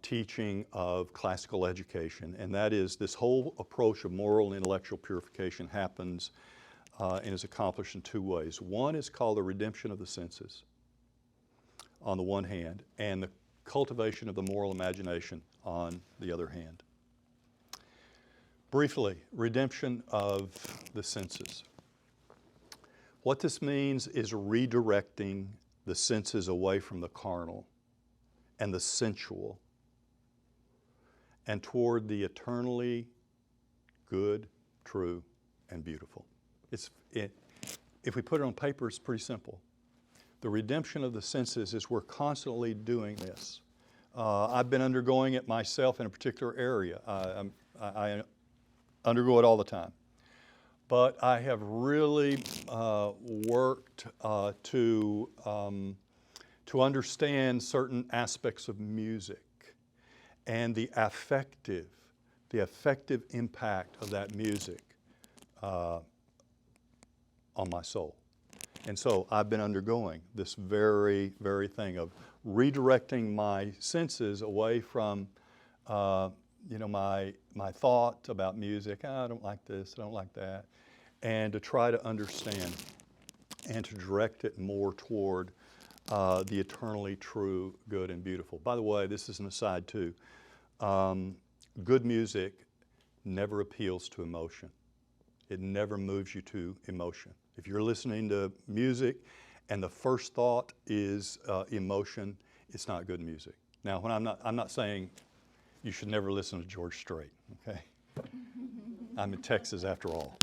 teaching of classical education, and that is this whole approach of moral and intellectual purification happens and is accomplished in two ways. One is called the redemption of the senses on the one hand, and the cultivation of the moral imagination on the other hand. Briefly, redemption of the senses. What this means is redirecting the senses away from the carnal and the sensual and toward the eternally good, true, and beautiful. If we put it on paper, it's pretty simple. The redemption of the senses is we're constantly doing this. I've been undergoing it myself in a particular area. I undergo it all the time. But I have really worked to understand certain aspects of music and the affective impact of that music on my soul. And so I've been undergoing this very, very thing of redirecting my senses away from my thought about music. I don't like this, I don't like that. And to try to understand and to direct it more toward the eternally true, good, and beautiful. By the way, this is an aside too. Good music never appeals to emotion. It never moves you to emotion. If you're listening to music and the first thought is emotion, it's not good music. Now, when I'm not saying you should never listen to George Strait, okay? I'm in Texas after all.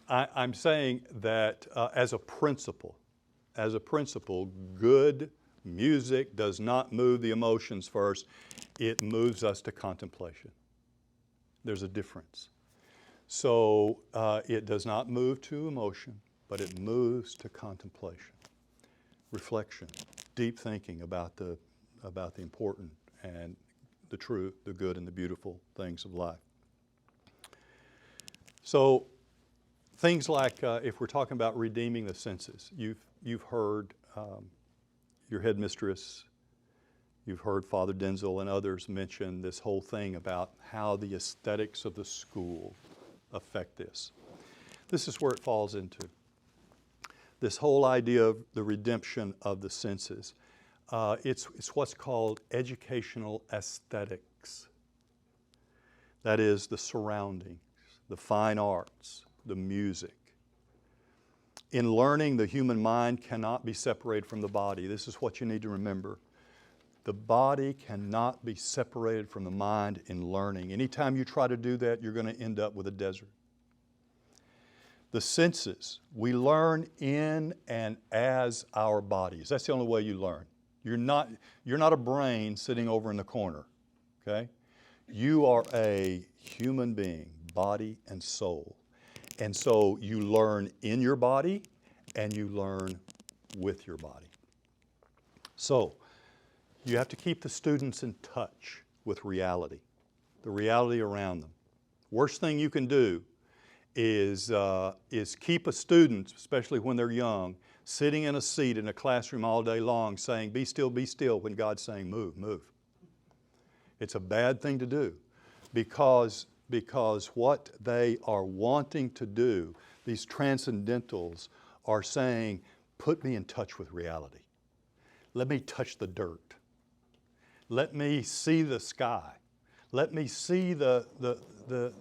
I'm saying that as a principle, good music does not move the emotions first. It moves us to contemplation. There's a difference. So it does not move to emotion, but it moves to contemplation, reflection, deep thinking about the important and the true, the good, and the beautiful things of life. So things like, if we're talking about redeeming the senses, you've heard your headmistress, you've heard Father Denzel and others mention this whole thing about how the aesthetics of the school affect this. This is where it falls into. This whole idea of the redemption of the senses. It's what's called educational aesthetics. That is the surroundings, the fine arts, the music. In learning, the human mind cannot be separated from the body. This is what you need to remember. The body cannot be separated from the mind in learning. Anytime you try to do that, you're going to end up with a desert. The senses, we learn in and as our bodies. That's the only way you learn. You're not a brain sitting over in the corner, okay? You are a human being, body and soul. And so you learn in your body and you learn with your body. So you have to keep the students in touch with reality, the reality around them. Worst thing you can do is keep a student, especially when they're young, sitting in a seat in a classroom all day long saying, be still, when God's saying, move, move. It's a bad thing to do because what they are wanting to do, these transcendentals are saying, put me in touch with reality. Let me touch the dirt. Let me see the sky. Let me see the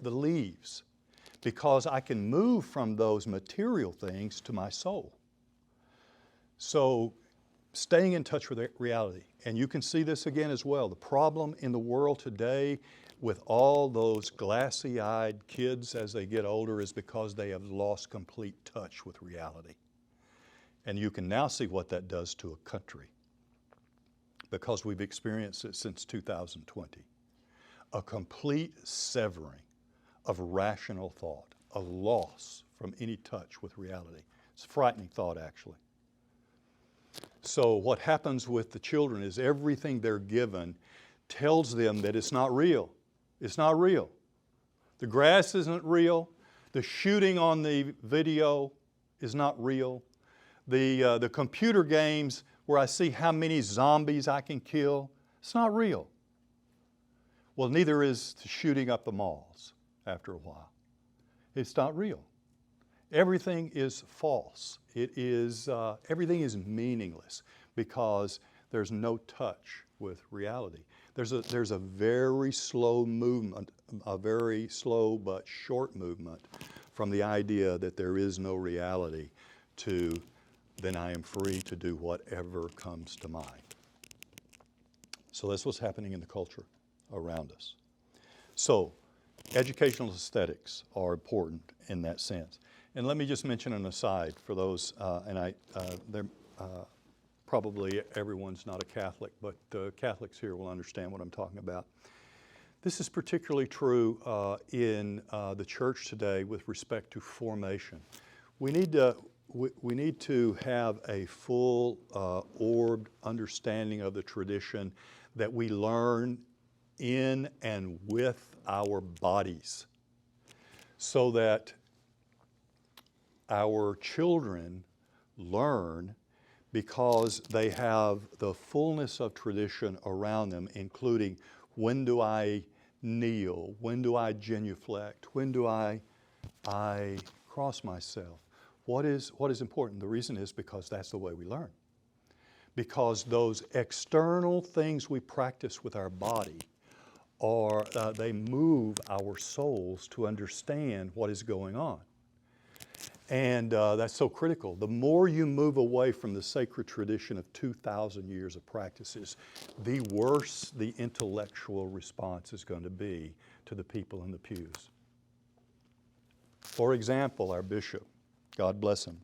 leaves, because I can move from those material things to my soul. So staying in touch with reality. And you can see this again as well. The problem in the world today with all those glassy-eyed kids as they get older is because they have lost complete touch with reality. And you can now see what that does to a country, because we've experienced it since 2020. A complete severing of rational thought, a loss from any touch with reality. It's a frightening thought, actually. So what happens with the children is everything they're given tells them that it's not real. It's not real. The grass isn't real. The shooting on the video is not real. The computer games where I see how many zombies I can kill, it's not real. Well, neither is the shooting up the malls after a while. It's not real. Everything is false. Everything is meaningless because there's no touch with reality. There's a very slow movement, a very slow but short movement from the idea that there is no reality to then I am free to do whatever comes to mind. So that's what's happening in the culture around us. So educational aesthetics are important in that sense. And let me just mention an aside for those, probably everyone's not a Catholic, but Catholics here will understand what I'm talking about. This is particularly true in the church today with respect to formation. We need to have a full orbed understanding of the tradition that we learn in and with our bodies, so that our children learn because they have the fullness of tradition around them, including when do I kneel, when do I genuflect, when do I cross myself. What is important? The reason is because that's the way we learn. Because those external things we practice with our body they move our souls to understand what is going on. And that's so critical. The more you move away from the sacred tradition of 2,000 years of practices, the worse the intellectual response is going to be to the people in the pews. For example, our bishop, God bless him,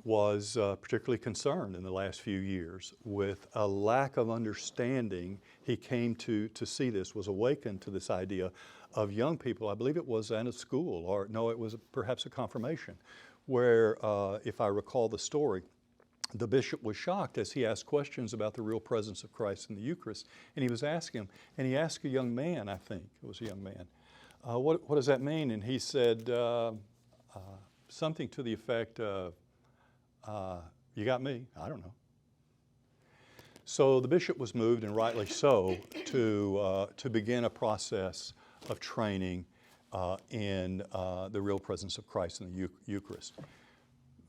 was particularly concerned in the last few years with a lack of understanding. He came to see this, was awakened to this idea of young people. I believe it was in a school, or no, it was perhaps a confirmation, where, if I recall the story, the bishop was shocked as he asked questions about the real presence of Christ in the Eucharist. And he was asking him, and he asked a young man, I think it was a young man, what does that mean? And he said something to the effect of, you got me, I don't know. So the bishop was moved, and rightly so, to begin a process of training in the real presence of Christ in the Eucharist.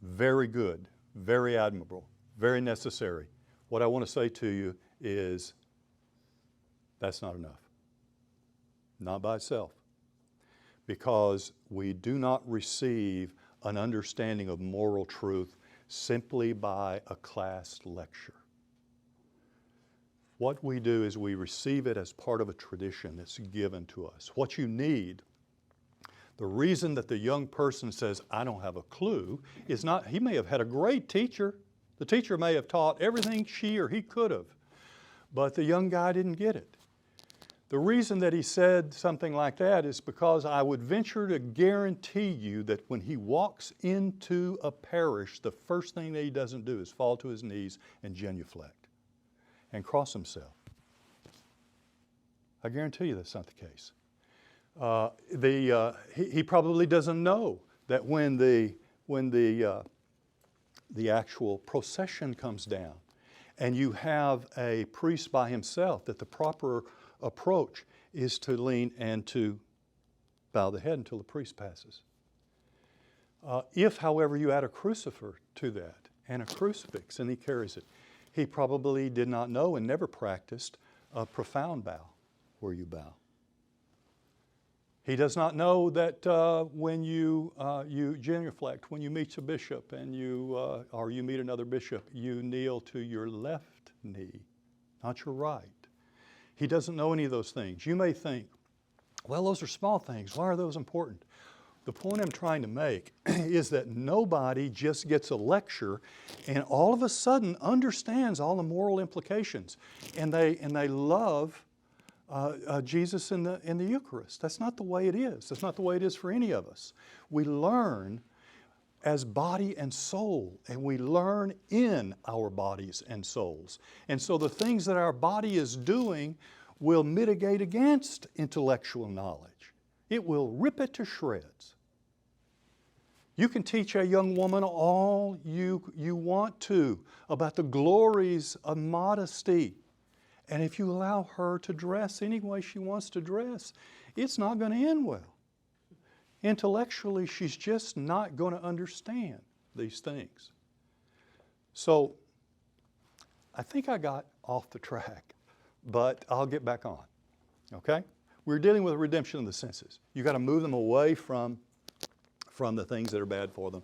Very good, very admirable, very necessary. What I want to say to you is that's not enough. Not by itself. Because we do not receive an understanding of moral truth simply by a class lecture. What we do is we receive it as part of a tradition that's given to us. What you need, the reason that the young person says, I don't have a clue, is not, he may have had a great teacher. The teacher may have taught everything she or he could have, but the young guy didn't get it. The reason that he said something like that is because I would venture to guarantee you that when he walks into a parish, the first thing that he doesn't do is fall to his knees and genuflect and cross himself. I guarantee you that's not the case. He probably doesn't know that when the actual procession comes down and you have a priest by himself, that the proper approach is to lean and to bow the head until the priest passes. If, however, you add a crucifer to that and a crucifix and he carries it, he probably did not know and never practiced a profound bow where you bow. He does not know that when you genuflect, when you meet a bishop and or you meet another bishop, you kneel to your left knee, not your right. He doesn't know any of those things. You may think, well, those are small things. Why are those important? The point I'm trying to make is that nobody just gets a lecture and all of a sudden understands all the moral implications, and they love Jesus in the Eucharist. That's not the way it is. That's not the way it is for any of us. We learn as body and soul, and we learn in our bodies and souls. And so the things that our body is doing will mitigate against intellectual knowledge. It will rip it to shreds. You can teach a young woman all you want to about the glories of modesty. And if you allow her to dress any way she wants to dress, it's not going to end well. Intellectually, she's just not going to understand these things. So, I think I got off the track, but I'll get back on. Okay? We're dealing with redemption of the senses. You've got to move them away from the things that are bad for them,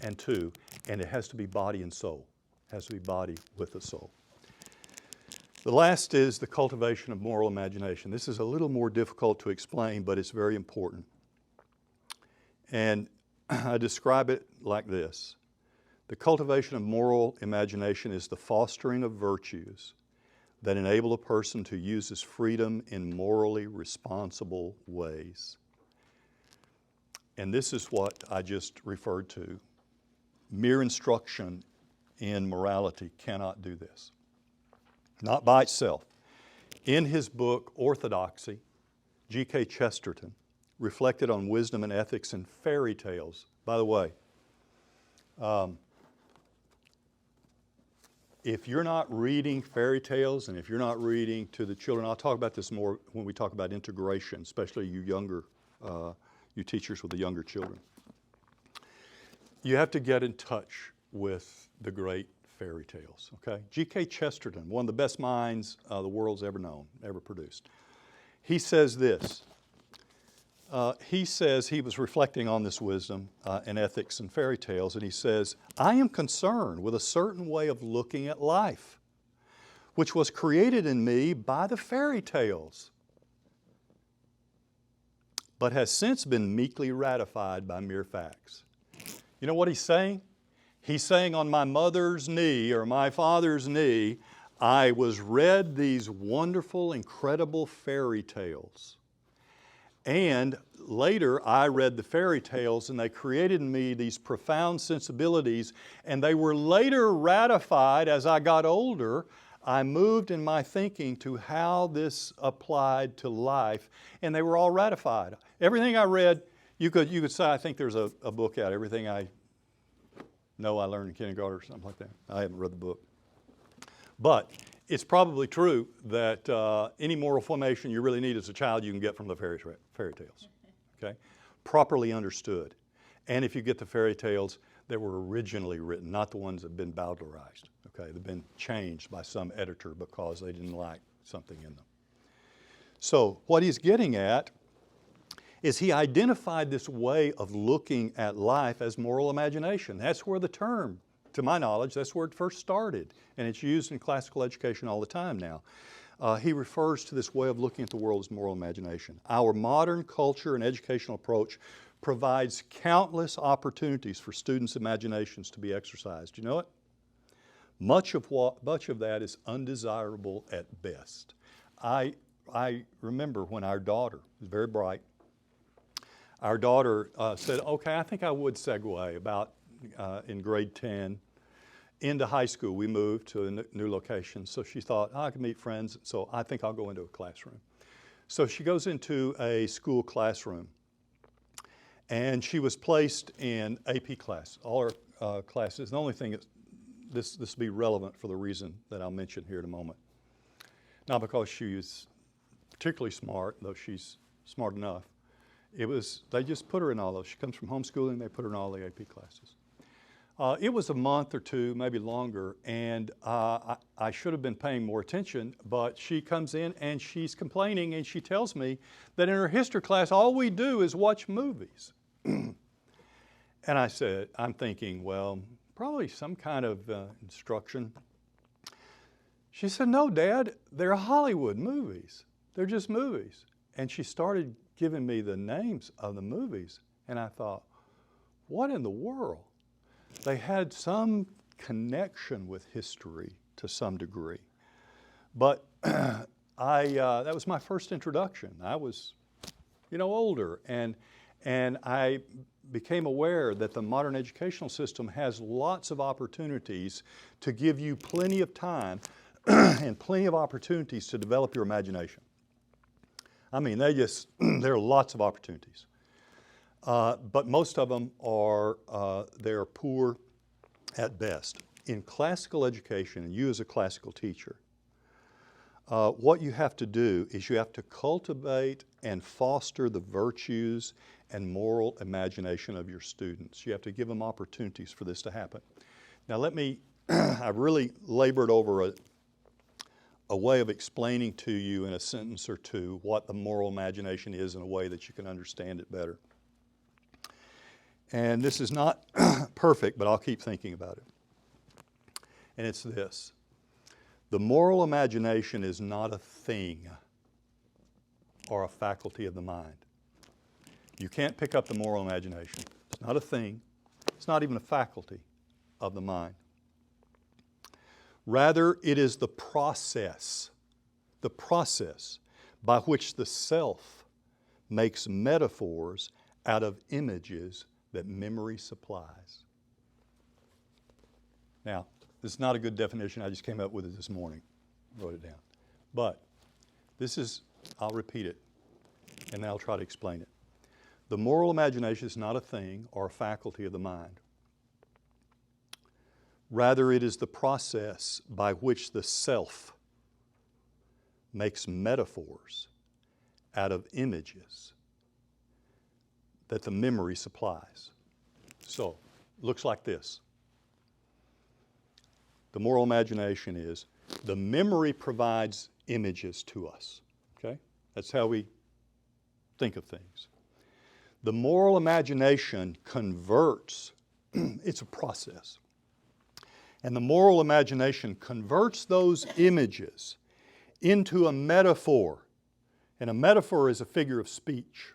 and it has to be body and soul. It has to be body with a soul. The last is the cultivation of moral imagination. This is a little more difficult to explain, but it's very important. And I describe it like this. The cultivation of moral imagination is the fostering of virtues that enable a person to use his freedom in morally responsible ways. And this is what I just referred to. Mere instruction in morality cannot do this. Not by itself. In his book, Orthodoxy, G.K. Chesterton reflected on wisdom and ethics in fairy tales. By the way, if you're not reading fairy tales and if you're not reading to the children, I'll talk about this more when we talk about integration, especially you teachers with the younger children. You have to get in touch with the great fairy tales, okay? G.K. Chesterton, one of the best minds the world's ever known, ever produced. He says this. He says he was reflecting on this wisdom and ethics and fairy tales, and he says, I am concerned with a certain way of looking at life, which was created in me by the fairy tales, but has since been meekly ratified by mere facts. You know what he's saying? He's saying on my mother's knee or my father's knee, I was read these wonderful, incredible fairy tales. And later I read the fairy tales and they created in me these profound sensibilities, and they were later ratified as I got older. I moved in my thinking to how this applied to life, and they were all ratified. Everything I read, you could say, I think there's a book out, Everything I Know I Learned in Kindergarten or something like that. I haven't read the book. But it's probably true that any moral formation you really need as a child you can get from the fairy tales, okay? Properly understood. And if you get the fairy tales that were originally written, not the ones that have been bowdlerized, okay? They've been changed by some editor because they didn't like something in them. So what he's getting at is he identified this way of looking at life as moral imagination. That's where the term, to my knowledge, that's where it first started, and it's used in classical education all the time now. He refers to this way of looking at the world as moral imagination. Our modern culture and educational approach provides countless opportunities for students' imaginations to be exercised. You know it? Much of that is undesirable at best. I remember when our daughter was very bright. Our daughter said, okay, I think I would segue about in grade 10 into high school. We moved to a new location, so she thought, I can meet friends, so I think I'll go into a classroom. So she goes into a school classroom, and she was placed in AP class, all her classes. The only thing is, this will be relevant for the reason that I'll mention here in a moment. Not because she was particularly smart, though she's smart enough. They just put her in all those. She comes from homeschooling, they put her in all the AP classes. It was a month or two, maybe longer, and I should have been paying more attention, but she comes in and she's complaining, and she tells me that in her history class, all we do is watch movies. And I said, I'm thinking, well, probably some kind of instruction. She said, no, Dad, they're Hollywood movies. They're just movies. And she started giving me the names of the movies, and I thought, what in the world? They had some connection with history to some degree. But that was my first introduction. I was, older, and I became aware that the modern educational system has lots of opportunities to give you plenty of time and plenty of opportunities to develop your imagination. I mean, there are lots of opportunities. But most of them they're poor at best. In classical education, and you as a classical teacher, what you have to do is you have to cultivate and foster the virtues and moral imagination of your students. You have to give them opportunities for this to happen. Now I've really labored over a way of explaining to you in a sentence or two what the moral imagination is in a way that you can understand it better. And this is not perfect, but I'll keep thinking about it. And it's this. The moral imagination is not a thing or a faculty of the mind. You can't pick up the moral imagination. It's not a thing. It's not even a faculty of the mind. Rather, it is the process by which the self makes metaphors out of images that memory supplies. Now, this is not a good definition. I just came up with it this morning, wrote it down. But I'll repeat it, and then I'll try to explain it. The moral imagination is not a thing or a faculty of the mind. Rather, it is the process by which the self makes metaphors out of images that the memory supplies. So, looks like this. The moral imagination is the memory provides images to us. Okay? That's how we think of things. The moral imagination converts, it's a process. And the moral imagination converts those images into a metaphor. And a metaphor is a figure of speech,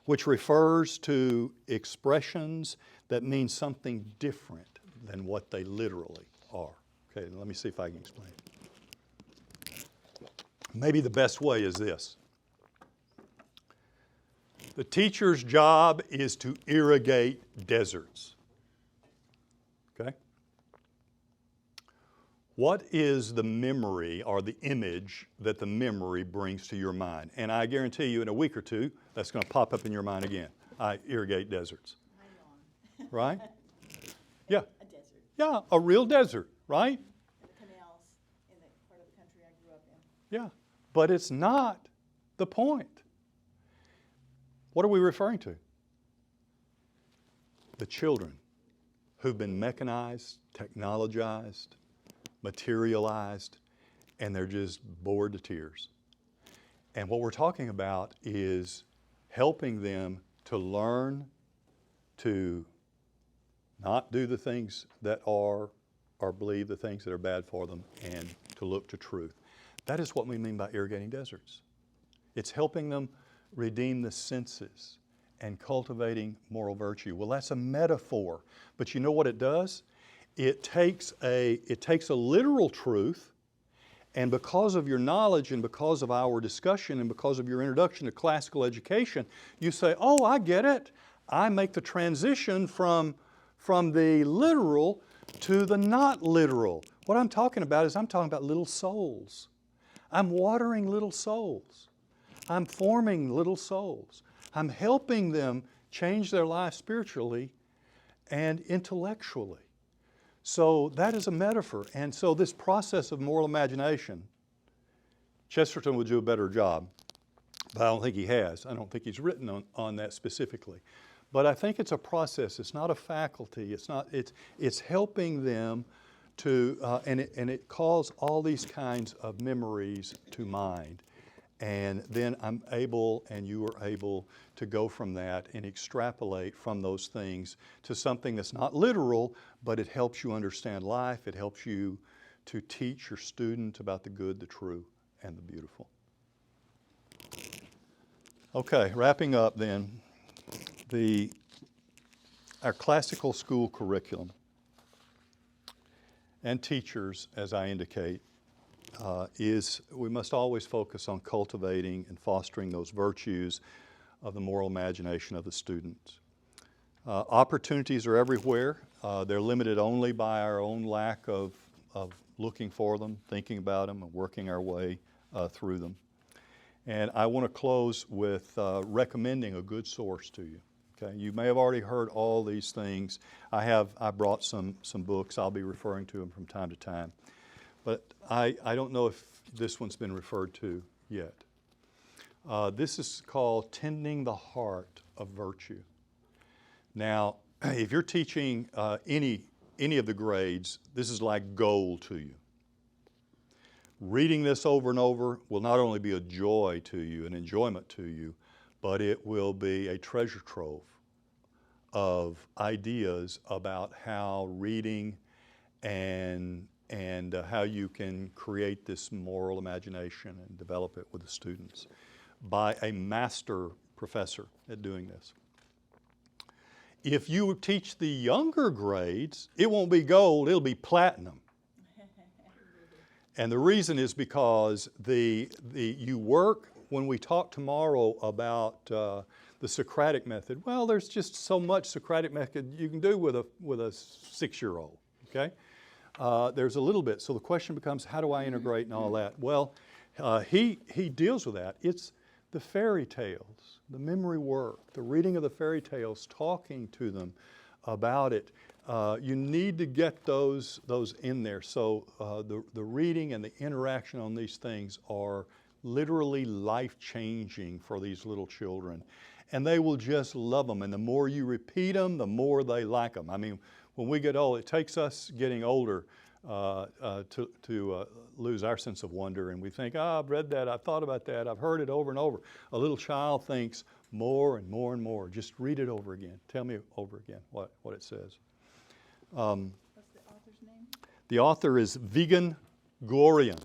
which refers to expressions that mean something different than what they literally are. Okay, let me see if I can explain it. Maybe the best way is this. The teacher's job is to irrigate deserts. Okay? What is the memory or the image that the memory brings to your mind? And I guarantee you in a week or two, that's going to pop up in your mind again. I irrigate deserts. My lawn. Right? Yeah. A desert. Yeah, a real desert, right? And the canals in the part of the country I grew up in. Yeah, but it's not the point. What are we referring to? The children who've been mechanized, technologized, materialized, and they're just bored to tears. And what we're talking about is helping them to learn to not do the things that are, or believe the things that are bad for them, and to look to truth. That is what we mean by irrigating deserts. It's helping them redeem the senses and cultivating moral virtue. Well, that's a metaphor, but you know what it does? It takes a literal truth, and because of your knowledge and because of our discussion and because of your introduction to classical education, you say, oh, I get it. I make the transition from the literal to the not literal. What I'm talking about is I'm talking about little souls. I'm watering little souls. I'm forming little souls. I'm helping them change their life spiritually and intellectually. So that is a metaphor. And so this process of moral imagination, Chesterton would do a better job, but I don't think he has. I don't think he's written on that specifically. But I think it's a process. It's not a faculty. It's helping them to, and it calls all these kinds of memories to mind. And then I'm able, and you are able, to go from that and extrapolate from those things to something that's not literal, but it helps you understand life. It helps you to teach your student about the good, the true, and the beautiful. Okay, wrapping up then, our classical school curriculum and teachers, as I indicate, is we must always focus on cultivating and fostering those virtues of the moral imagination of the students. Opportunities are everywhere. They're limited only by our own lack of looking for them, thinking about them, and working our way through them. And I want to close with recommending a good source to you. Okay, you may have already heard all these things. I brought some books. I'll be referring to them from time to time. But I don't know if this one's been referred to yet. This is called Tending the Heart of Virtue. Now, if you're teaching any of the grades, this is like gold to you. Reading this over and over will not only be a joy to you, an enjoyment to you, but it will be a treasure trove of ideas about how reading and how you can create this moral imagination and develop it with the students by a master professor at doing this. If you teach the younger grades, it won't be gold, it'll be platinum. And the reason is because you work, when we talk tomorrow about the Socratic method, well, there's just so much Socratic method you can do with a 6-year-old, okay? There's a little bit. So the question becomes, how do I integrate and all that? Well, he deals with that. It's the fairy tales, the memory work, the reading of the fairy tales, talking to them about it. You need to get those in there. So the reading and the interaction on these things are literally life-changing for these little children. And they will just love them. And the more you repeat them, the more they like them. I mean, when we get old, it takes us getting older to lose our sense of wonder. And we think, I've read that, I've thought about that, I've heard it over and over. A little child thinks more and more and more. Just read it over again. Tell me over again what it says. What's the author's name? The author is Vigen Guroian.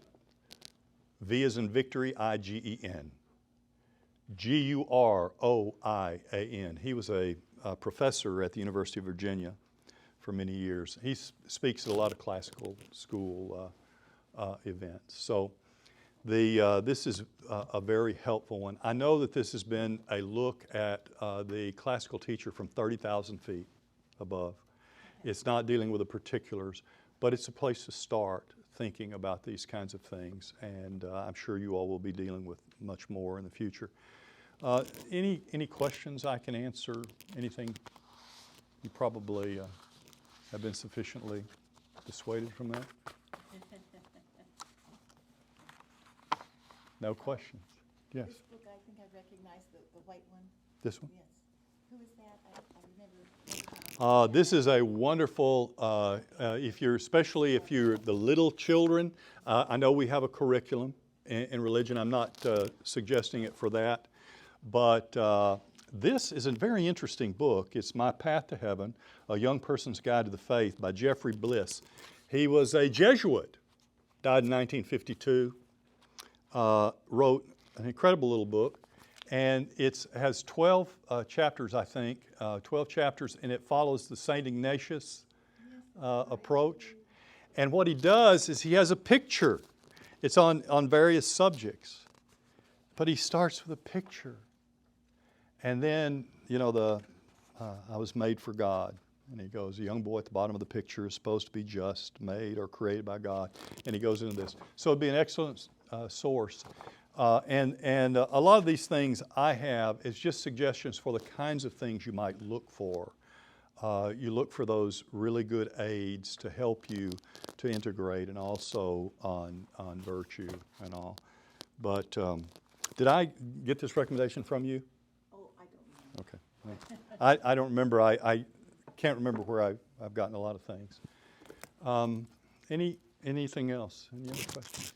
V as in victory, I-G-E-N. Guroian. He was a professor at the University of Virginia for many years. He speaks at a lot of classical school events. So this is a very helpful one. I know that this has been a look at the classical teacher from 30,000 feet above. It's not dealing with the particulars, but it's a place to start thinking about these kinds of things. And I'm sure you all will be dealing with much more in the future. Any questions I can answer? Anything you probably have been sufficiently dissuaded from that? No questions? Yes. This book, I think I recognize the white one. This one? Yes. Who is that? I remember. This is a wonderful, especially if you're the little children, I know we have a curriculum in religion. I'm not suggesting it for that. But this is a very interesting book. It's My Path to Heaven, A Young Person's Guide to the Faith by Jeffrey Bliss. He was a Jesuit, died in 1952, wrote an incredible little book. And it has 12 chapters, I think, 12 chapters, and it follows the St. Ignatius approach. And what he does is he has a picture. It's on various subjects. But he starts with a picture. And then, I was made for God. And he goes, a young boy at the bottom of the picture is supposed to be just, made, or created by God. And he goes into this. So it'd be an excellent source. And a lot of these things I have is just suggestions for the kinds of things you might look for. You look for those really good aids to help you to integrate, and also on virtue and all. But did I get this recommendation from you? Oh, I don't know. Okay. I don't remember. I can't remember where I've gotten a lot of things. Anything else? Any other questions?